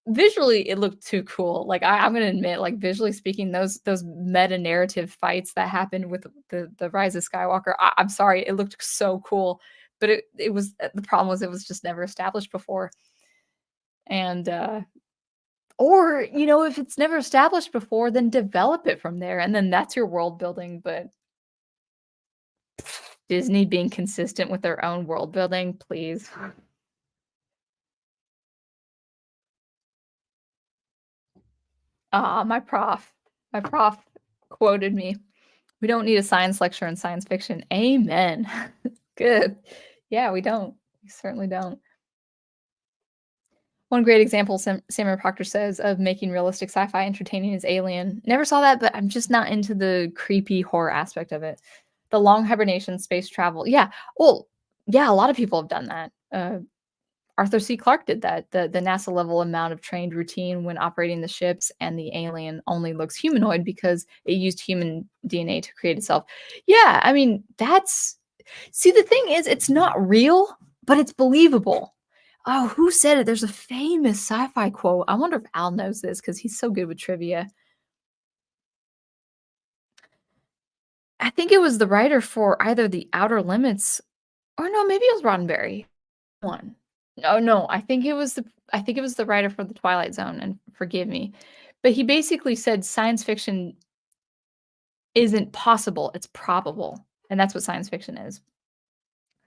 visually, it looked too cool. Like, I'm gonna admit, like, visually speaking, those meta narrative fights that happened with the Rise of Skywalker, I'm sorry, it looked so cool, but it was the problem was it was just never established before, and, or, if it's never established before, then develop it from there, and then that's your world building, but Disney being consistent with their own world building, please. Ah, my prof quoted me, "We don't need a science lecture in science fiction." Amen. Good. Yeah, we don't. We certainly don't. One great example, Samuel Proctor says, of making realistic sci-fi entertaining is Alien. Never saw that, but I'm just not into the creepy horror aspect of it. The long hibernation, space travel. Yeah. Well, yeah, a lot of people have done that. Arthur C. Clarke did that. The NASA level amount of trained routine when operating the ships, and the alien only looks humanoid because it used human DNA to create itself. Yeah, I mean, that's see, the thing is, it's not real, but it's believable. Oh, who said it? There's a famous sci-fi quote. I wonder if Al knows this because he's so good with trivia. I think it was the writer for either The Outer Limits, or no, maybe it was Roddenberry. One. Oh, no, I think it was the writer for The Twilight Zone, and forgive me, but he basically said science fiction isn't possible, it's probable, and that's what science fiction is.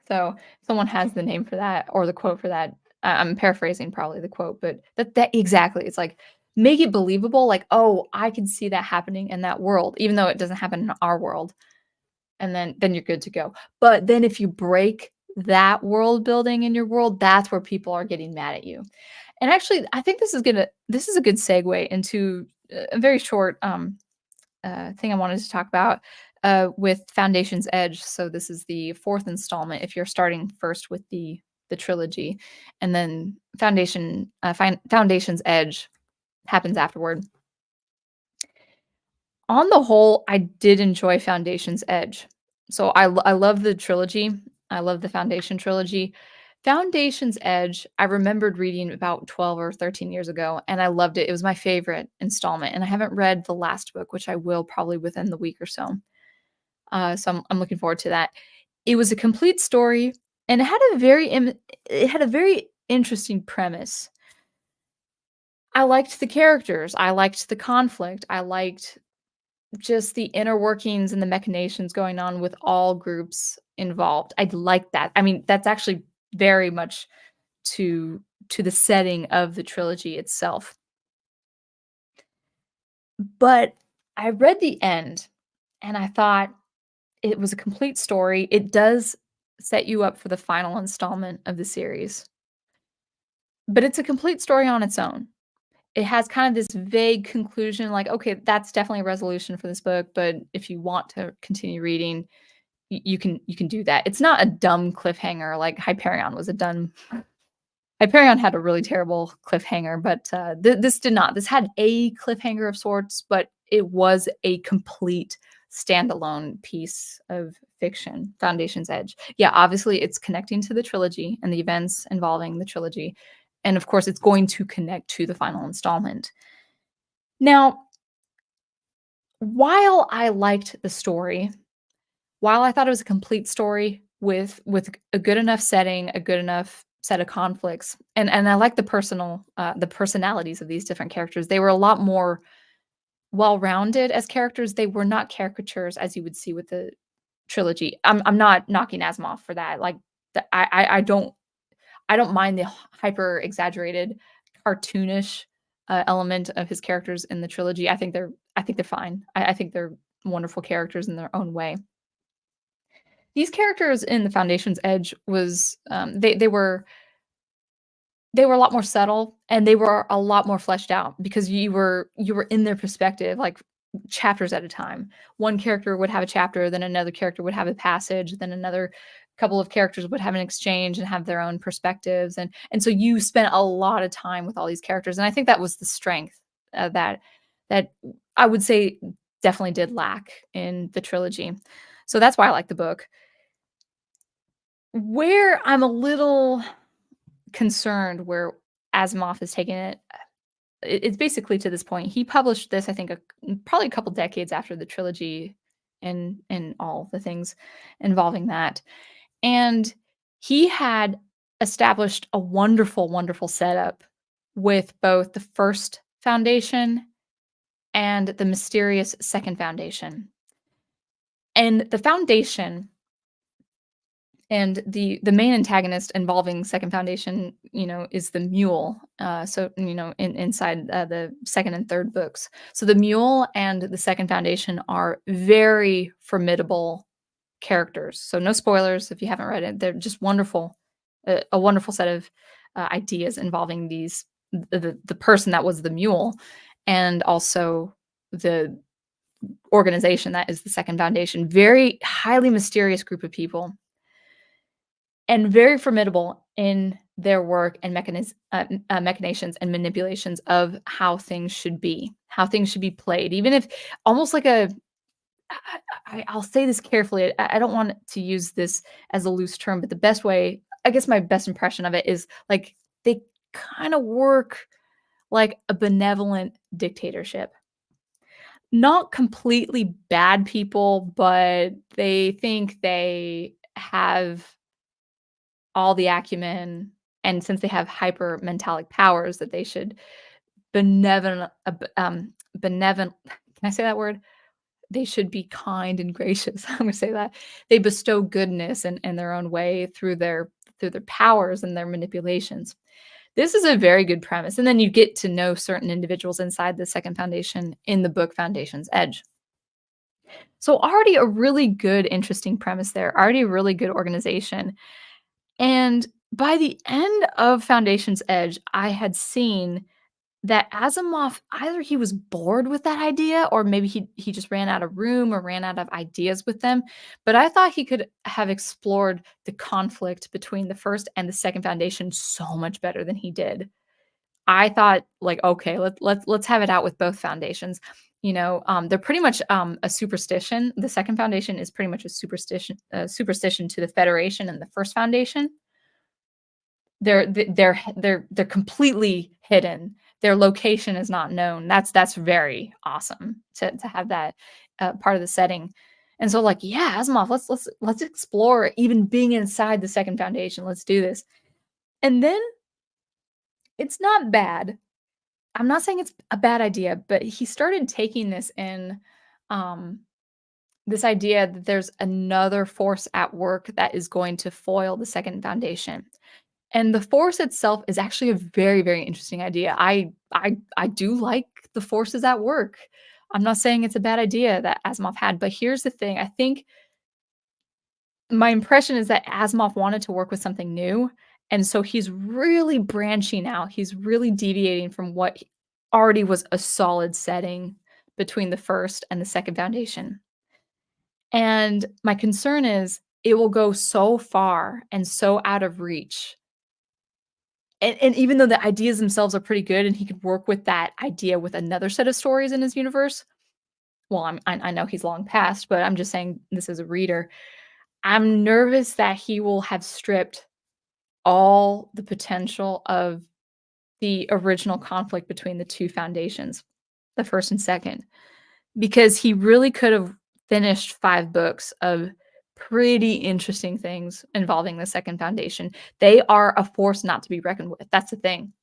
So, if someone has the name for that or the quote for that. I'm paraphrasing probably the quote, but that exactly, it's like, make it believable, like, "Oh, I can see that happening in that world," even though it doesn't happen in our world, and then you're good to go. But then if you break that world building in your world, that's where people are getting mad at you. And actually, I think this is a good segue into a very short thing I wanted to talk about with Foundation's Edge. So this is the fourth installment. If you're starting first with the trilogy, and then Foundation's Edge happens afterward. On the whole, I did enjoy Foundation's Edge. So I love the trilogy. I love the Foundation trilogy. Foundation's Edge, I remembered reading about 12 or 13 years ago, and I loved it. It was my favorite installment, and I haven't read the last book, which I will probably within the week or so. So I'm looking forward to that. It was a complete story, and it had a very interesting premise. I liked the characters. I liked the conflict. I liked just the inner workings and the machinations going on with all groups involved. I like that. I mean, that's actually very much to the setting of the trilogy itself. But I read the end and I thought it was a complete story. It does set you up for the final installment of the series, but it's a complete story on its own. It has kind of this vague conclusion, like, okay, that's definitely a resolution for this book, but if you want to continue reading, you can do that. It's not a dumb cliffhanger like Hyperion was a dumb Hyperion had a really terrible cliffhanger, but, this did not. This had a cliffhanger of sorts, but it was a complete standalone piece of fiction, Foundation's Edge. Yeah, obviously, it's connecting to the trilogy and the events involving the trilogy, and, of course, it's going to connect to the final installment. Now, while I liked the story, while I thought it was a complete story with a good enough setting, a good enough set of conflicts, and I like the personalities of these different characters. They were a lot more well-rounded as characters. They were not caricatures as you would see with the trilogy. I'm not knocking Asimov for that. Like, I don't mind the hyper exaggerated, cartoonish, element of his characters in the trilogy. I think they're fine. I think they're wonderful characters in their own way. These characters in the Foundation's Edge was, they were a lot more subtle, and they were a lot more fleshed out because you were in their perspective, like, chapters at a time. One character would have a chapter, then another character would have a passage, then another couple of characters would have an exchange and have their own perspectives, and so you spent a lot of time with all these characters, and I think that was the strength, that I would say definitely did lack in the trilogy. So that's why I like the book. Where I'm a little concerned where Asimov is taking it, it's basically to this point. He published this, I think, probably a couple decades after the trilogy and all the things involving that. And he had established a wonderful, wonderful setup with both the first foundation and the mysterious second foundation. And the foundation and the main antagonist involving Second Foundation, is the mule. So, inside the second and third books. So the mule and the Second Foundation are very formidable characters. So no spoilers if you haven't read it. They're just wonderful, a wonderful set of ideas involving the person that was the mule, and also the organization that is the Second Foundation. Very highly mysterious group of people and very formidable in their work and machinations and manipulations of how things should be played. Even if almost like a, I'll say this carefully. I don't want to use this as a loose term, but the best way, I guess, my best impression of it is like they kind of work like a benevolent dictatorship. Not completely bad people, but they think they have all the acumen, and since they have hyper mentalic powers, that they should benevolent, benevolent. Can I say that word? They should be kind and gracious. I'm gonna say that they bestow goodness in their own way through their powers and their manipulations. This is a very good premise, and then you get to know certain individuals inside the Second Foundation in the book Foundation's Edge. So already a really good, interesting premise there. Already a really good organization. And by the end of Foundation's Edge, I had seen that Asimov, either he was bored with that idea or maybe he just ran out of room or ran out of ideas with them. But I thought he could have explored the conflict between the first and the second foundation so much better than he did. I thought, like, okay, let's have it out with both foundations. They're pretty much a superstition. The second foundation is pretty much a superstition to the Federation, and the first foundation, they're completely hidden. Their location is not known. That's very awesome to have that part of the setting. And so, like, yeah, Asimov, let's explore even being inside the second foundation. Let's do this. And then it's not bad. I'm not saying it's a bad idea, but he started taking this in, um, this idea that there's another force at work that is going to foil the second foundation. And the Force itself is actually a very, very interesting idea. I do like the forces at work. I'm not saying it's a bad idea that Asimov had, but here's the thing. I think my impression is that Asimov wanted to work with something new, and so he's really branching out. He's really deviating from what already was a solid setting between the first and the second foundation. And my concern is it will go so far and so out of reach. And even though the ideas themselves are pretty good and he could work with that idea with another set of stories in his universe, well, I know he's long past, but I'm just saying this as a reader. I'm nervous that he will have stripped all the potential of the original conflict between the 2 foundations, the first and second, because he really could have finished 5 books of pretty interesting things involving the second foundation. They are a force not to be reckoned with, that's the thing.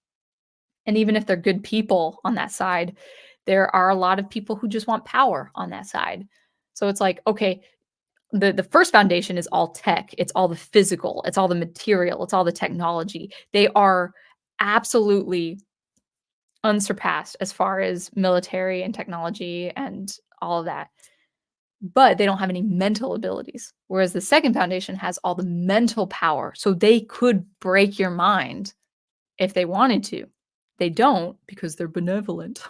And even if they're good people on that side, there are a lot of people who just want power on that side. So it's like, okay, the first foundation is all tech, it's all the physical, it's all the material, it's all the technology. They are absolutely unsurpassed as far as military and technology and all of that. But they don't have any mental abilities. Whereas the second foundation has all the mental power. So they could break your mind if they wanted to. They don't because they're benevolent.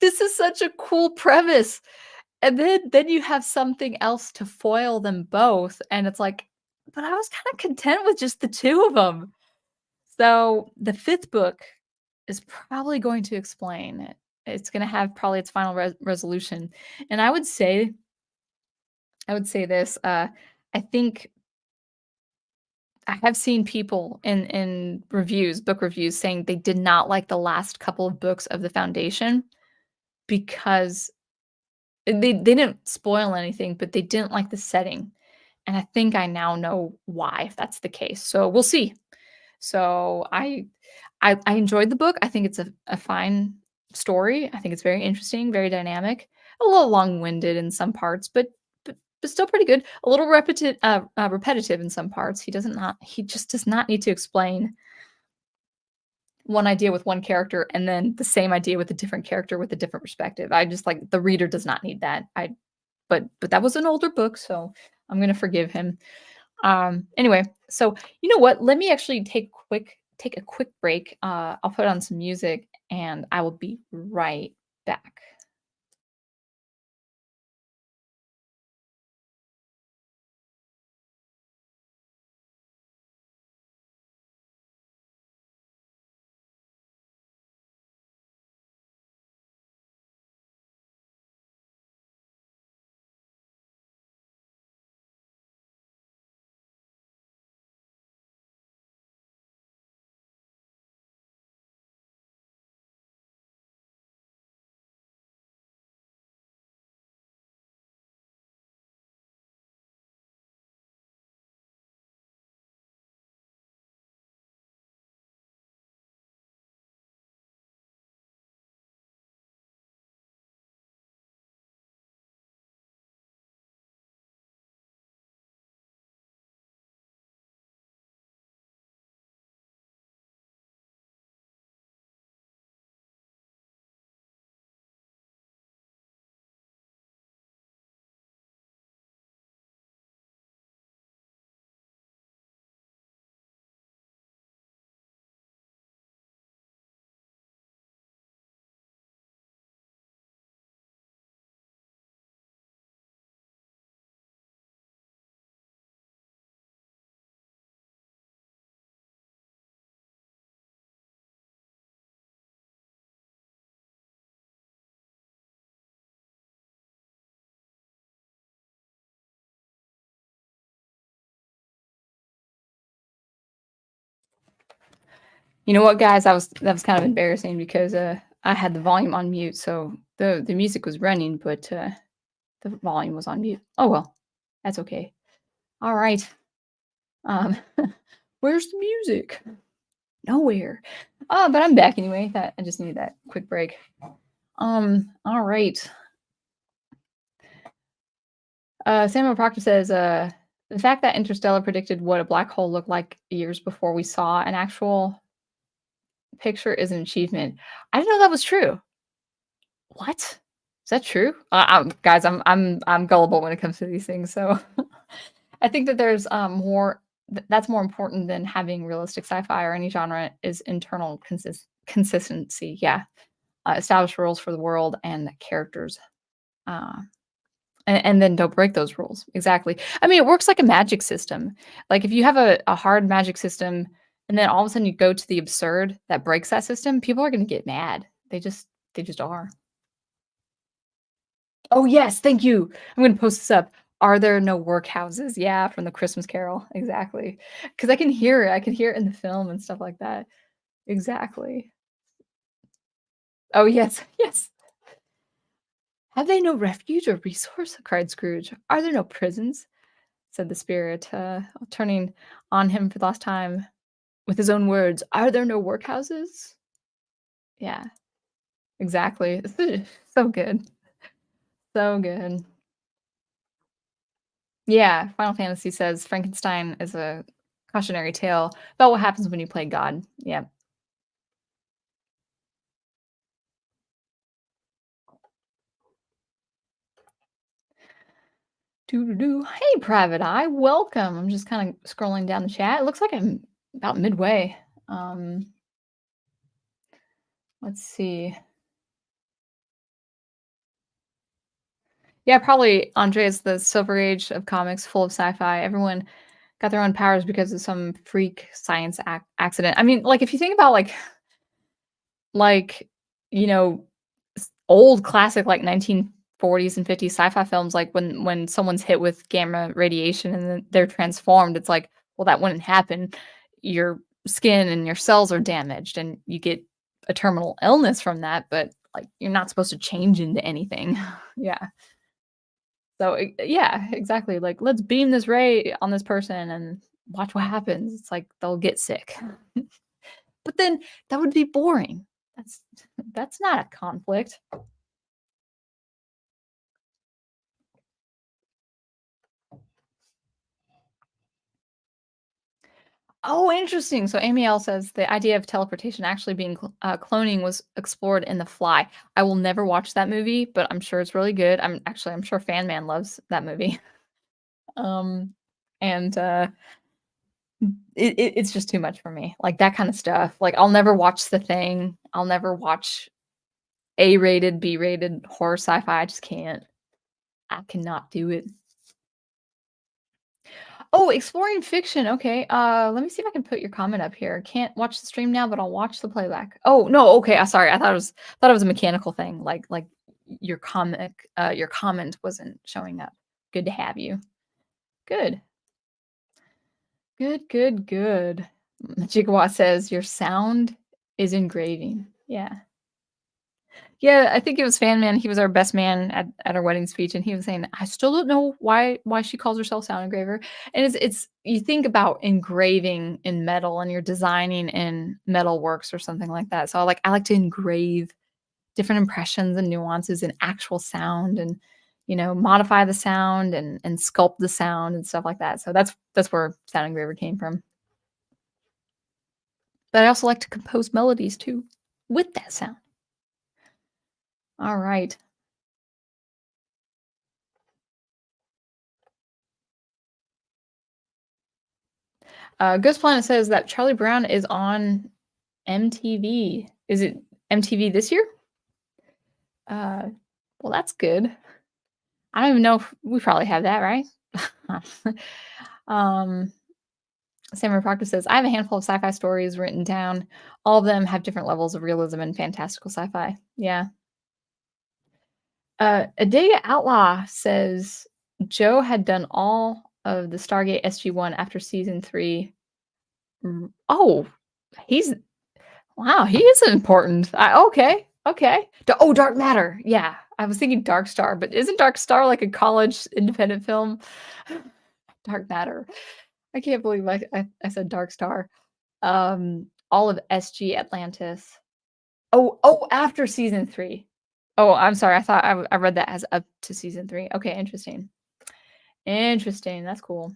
This is such a cool premise. And then you have something else to foil them both, and it's like, but I was kinda content with just the 2 of them. So, the 5th book is probably going to explain it. It's gonna have probably its final resolution, and I would say this, I think I have seen people in reviews, book reviews, saying they did not like the last couple of books of the Foundation because they didn't spoil anything, but they didn't like the setting, and I think I now know why, if that's the case, so we'll see. So I enjoyed the book, I think it's a fine story, I think it's very interesting, very dynamic, a little long-winded in some parts, but still pretty good, a little repetitive in some parts, he just does not need to explain one idea with one character and then the same idea with a different character with a different perspective. I just like the reader does not need that. But that was an older book, so I'm gonna forgive him. Anyway, so you know what? Let me actually take a quick break. I'll put on some music and I will be right back. You know what, guys? That was kind of embarrassing because I had the volume on mute, so the music was running, but the volume was on mute. Oh well, that's okay. All right. Um, where's the music? Nowhere. But I'm back anyway. That I just needed that quick break. All right. Samuel Proctor says, The fact that Interstellar predicted what a black hole looked like years before we saw an actual picture is an achievement. I didn't know that was true. What? Is that true? Guys, I'm gullible when it comes to these things, so I think that there's, more that's more important than having realistic sci-fi or any genre is internal consistency, yeah. Establish rules for the world and the characters, uh, and then don't break those rules. Exactly. I mean, it works like a magic system. Like, if you have a hard magic system, and then all of a sudden you go to the absurd that breaks that system, people are gonna get mad. They just are. Oh, yes, thank you. I'm gonna post this up. Are there no workhouses? Yeah, from the Christmas Carol, exactly. Because I can hear it in the film and stuff like that. Exactly. Oh, yes, yes. "Have they no refuge or resource?" cried Scrooge. "Are there no prisons?" said the spirit, turning on him for the last time with his own words. "Are there no workhouses?" Yeah, exactly. So good. So good. Yeah, Final Fantasy says Frankenstein is a cautionary tale about what happens when you play God. Yeah. Doo doo doo. Hey, Private Eye, welcome. I'm just kind of scrolling down the chat. It looks like I'm about midway. Um, let's see. Yeah, probably Andreas, the Silver Age of comics, full of sci-fi. Everyone got their own powers because of some freak science accident. I mean, like if you think about like, you know, old classic like 1940s and 50s sci-fi films, like when someone's hit with gamma radiation and then they're transformed, it's like, well, that wouldn't happen. Your skin and your cells are damaged and you get a terminal illness from that, but like you're not supposed to change into anything. Yeah. So yeah, exactly. Like let's beam this ray on this person and watch what happens. It's like they'll get sick. But then that would be boring. That's that's not a conflict. Oh, interesting. So Amy L says the idea of teleportation actually being cloning was explored in The Fly. I will never watch that movie, but I'm sure it's really good. I'm sure Fan Man loves that movie. Um, and it's just too much for me. Like that kind of stuff. Like I'll never watch The Thing. I'll never watch A-rated, B-rated horror sci-fi. I just can't. I cannot do it. Oh, exploring fiction. Okay. Let me see if I can put your comment up here. Can't watch the stream now, but I'll watch the playback. Oh, no. Okay. Sorry. I thought it was a mechanical thing. Like your comment wasn't showing up. Good to have you. Good. Good, good, good. Gigawatt says your sound is engraving. Yeah. Yeah, I think it was Fan Man. He was our best man at our wedding speech, and he was saying, "I still don't know why she calls herself sound engraver." And it's you think about engraving in metal, and you're designing in metal works or something like that. So I like to engrave different impressions and nuances in actual sound, and modify the sound and sculpt the sound and stuff like that. So that's where sound engraver came from. But I also like to compose melodies too with that sound. All right. Ghost Planet says that Charlie Brown is on MTV. Is it MTV this year? Uh, well, that's good. I don't even know if we probably have that, right? um, Samurai Proctor says, I have a handful of sci-fi stories written down. All of them have different levels of realism and fantastical sci-fi. Yeah. Adega Outlaw says Joe had done all of the Stargate SG-1 after season 3. Oh, he's wow, he is important. Okay, okay. Dark Matter. Yeah, I was thinking Dark Star, but isn't Dark Star like a college independent film? Dark Matter. I can't believe I said Dark Star. All of SG Atlantis. Oh, after season 3. Oh, I'm sorry. I thought I read that as up to season 3. Okay, interesting. Interesting. That's cool.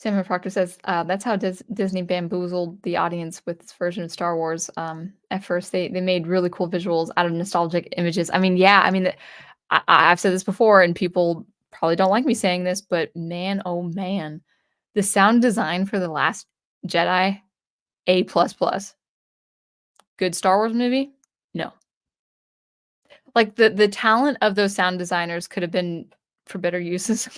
Samuel Proctor says, "That's how Disney bamboozled the audience with its version of Star Wars. At first, they made really cool visuals out of nostalgic images. I mean, yeah, I mean, I've said this before, and people probably don't like me saying this, but man, oh man, the sound design for The Last Jedi, A plus plus. Good Star Wars movie? No. Like the talent of those sound designers could have been for better uses."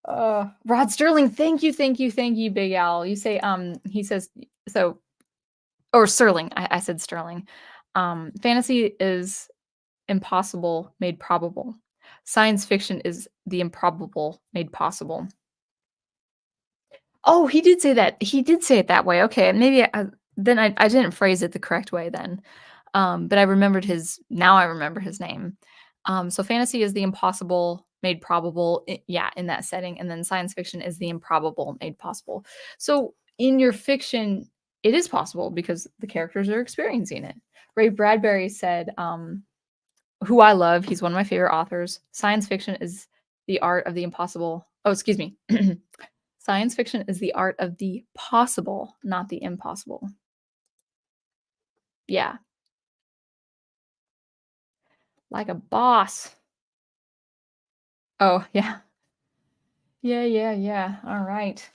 Rod Sterling, thank you, thank you, thank you, Big Al. You say, he says, so, or Sterling. I said Sterling. Fantasy is impossible made probable. Science fiction is the improbable made possible. Oh, he did say that. He did say it that way. Okay, maybe then I didn't phrase it the correct way then. But I remembered his. Now I remember his name. So fantasy is the impossible made probable. Yeah, in that setting, and then science fiction is the improbable made possible. So in your fiction, it is possible because the characters are experiencing it. Ray Bradbury said, who I love. He's one of my favorite authors. Science fiction is the art of the impossible. Oh, excuse me. Science fiction is the art of the possible, not the impossible. Yeah, like a boss. Oh, yeah. Yeah, yeah, yeah. All right.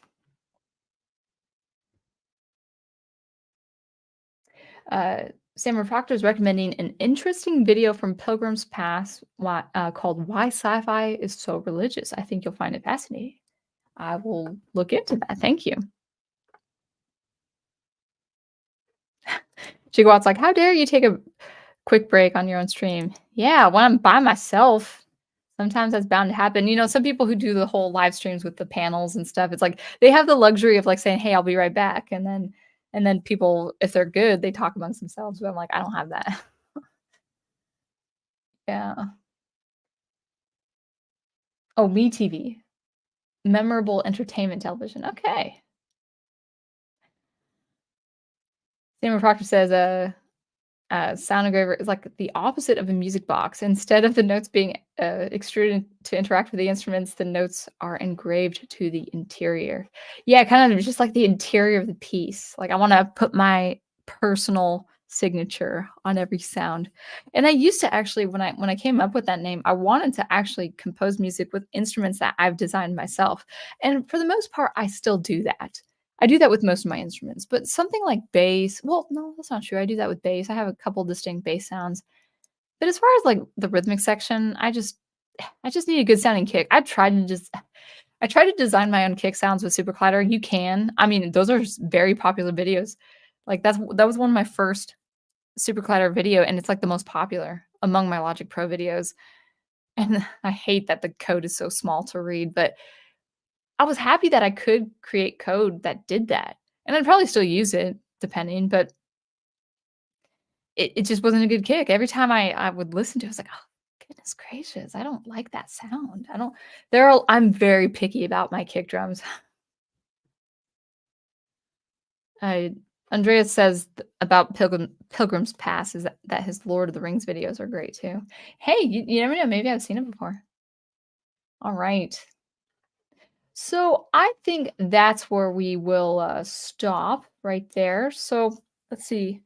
Uh, Samuel Proctor is recommending an interesting video from Pilgrim's Past called Why Sci-Fi is So Religious. I think you'll find it fascinating. I will look into that. Thank you. Gigawatt's like, how dare you take a quick break on your own stream? Yeah, when I'm by myself, sometimes that's bound to happen. You know, some people who do the whole live streams with the panels and stuff, it's like they have the luxury of like saying, "Hey, I'll be right back," and then people, if they're good, they talk amongst themselves. But I'm like, I don't have that. Yeah. Oh, Me TV, memorable entertainment television. Okay. Samuel Proctor says, sound engraver is like the opposite of a music box. Instead of the notes being extruded to interact with the instruments, the notes are engraved to the interior. Yeah, kind of just like the interior of the piece. Like I want to put my personal signature on every sound. And I used to actually, when I came up with that name, I wanted to actually compose music with instruments that I've designed myself. And for the most part, I still do that. I do that with most of my instruments, but something like bass, well, no, that's not true. I do that with bass. I have a couple distinct bass sounds. But as far as like the rhythmic section, I just need a good sounding kick. I try to design my own kick sounds with SuperCollider. You can. I mean, those are very popular videos. Like that was one of my first SuperCollider video, and it's like the most popular among my Logic Pro videos. And I hate that the code is so small to read, but I was happy that I could create code that did that, and I'd probably still use it depending, but it just wasn't a good kick. Every time I would listen to it, I was like, "Oh, goodness gracious, I don't like that sound." I don't I'm very picky about my kick drums. I Andreas says about Pilgrim's Pass is that his Lord of the Rings videos are great too. Hey, you never know, maybe I've seen it before. Alright. So I think that's where we will stop right there. So let's see.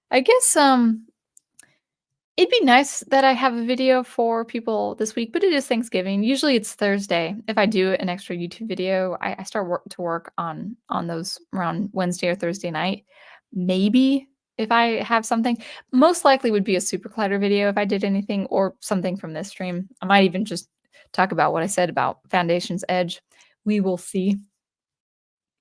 I guess it'd be nice that I have a video for people this week, but it is Thanksgiving. Usually it's Thursday. If I do an extra YouTube video, I start to work on those around Wednesday or Thursday night. Maybe if I have something, most likely would be a Super Collider video if I did anything or something from this stream. I might even just talk about what I said about Foundation's Edge. We will see.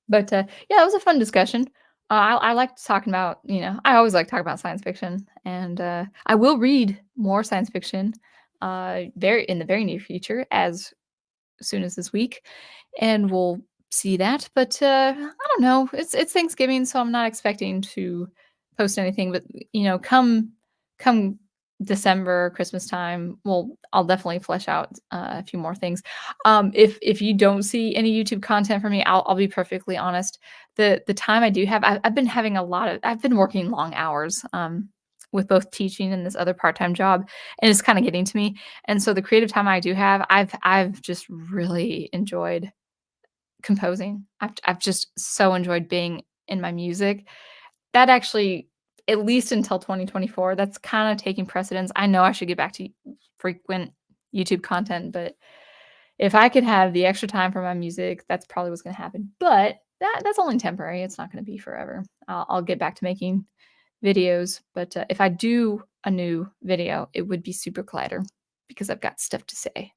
But yeah, that was a fun discussion. I liked talking about, I always like talking about science fiction, and I will read more science fiction very in the very near future, as soon as this week, and we'll see that. But I don't know. It's Thanksgiving, so I'm not expecting to post anything. But come December, Christmas time, well, I'll definitely flesh out a few more things. If you don't see any YouTube content from me, I'll be perfectly honest. The time I do have, I've been having I've been working long hours. With both teaching and this other part-time job, and it's kind of getting to me. And so the creative time I do have, I've just really enjoyed composing. I've just so enjoyed being in my music. That actually, at least until 2024, that's kinda taking precedence. I know I should get back to frequent YouTube content, but if I could have the extra time for my music, that's probably what's gonna happen. But that's only temporary, it's not gonna be forever. I'll get back to making videos, but, if I do a new video, it would be Super Collider because I've got stuff to say.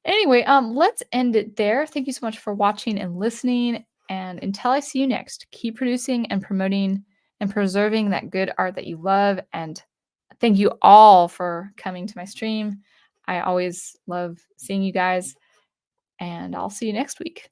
Anyway, let's end it there. Thank you so much for watching and listening. And until I see you next, keep producing and promoting and preserving that good art that you love. And thank you all for coming to my stream. I always love seeing you guys, and I'll see you next week.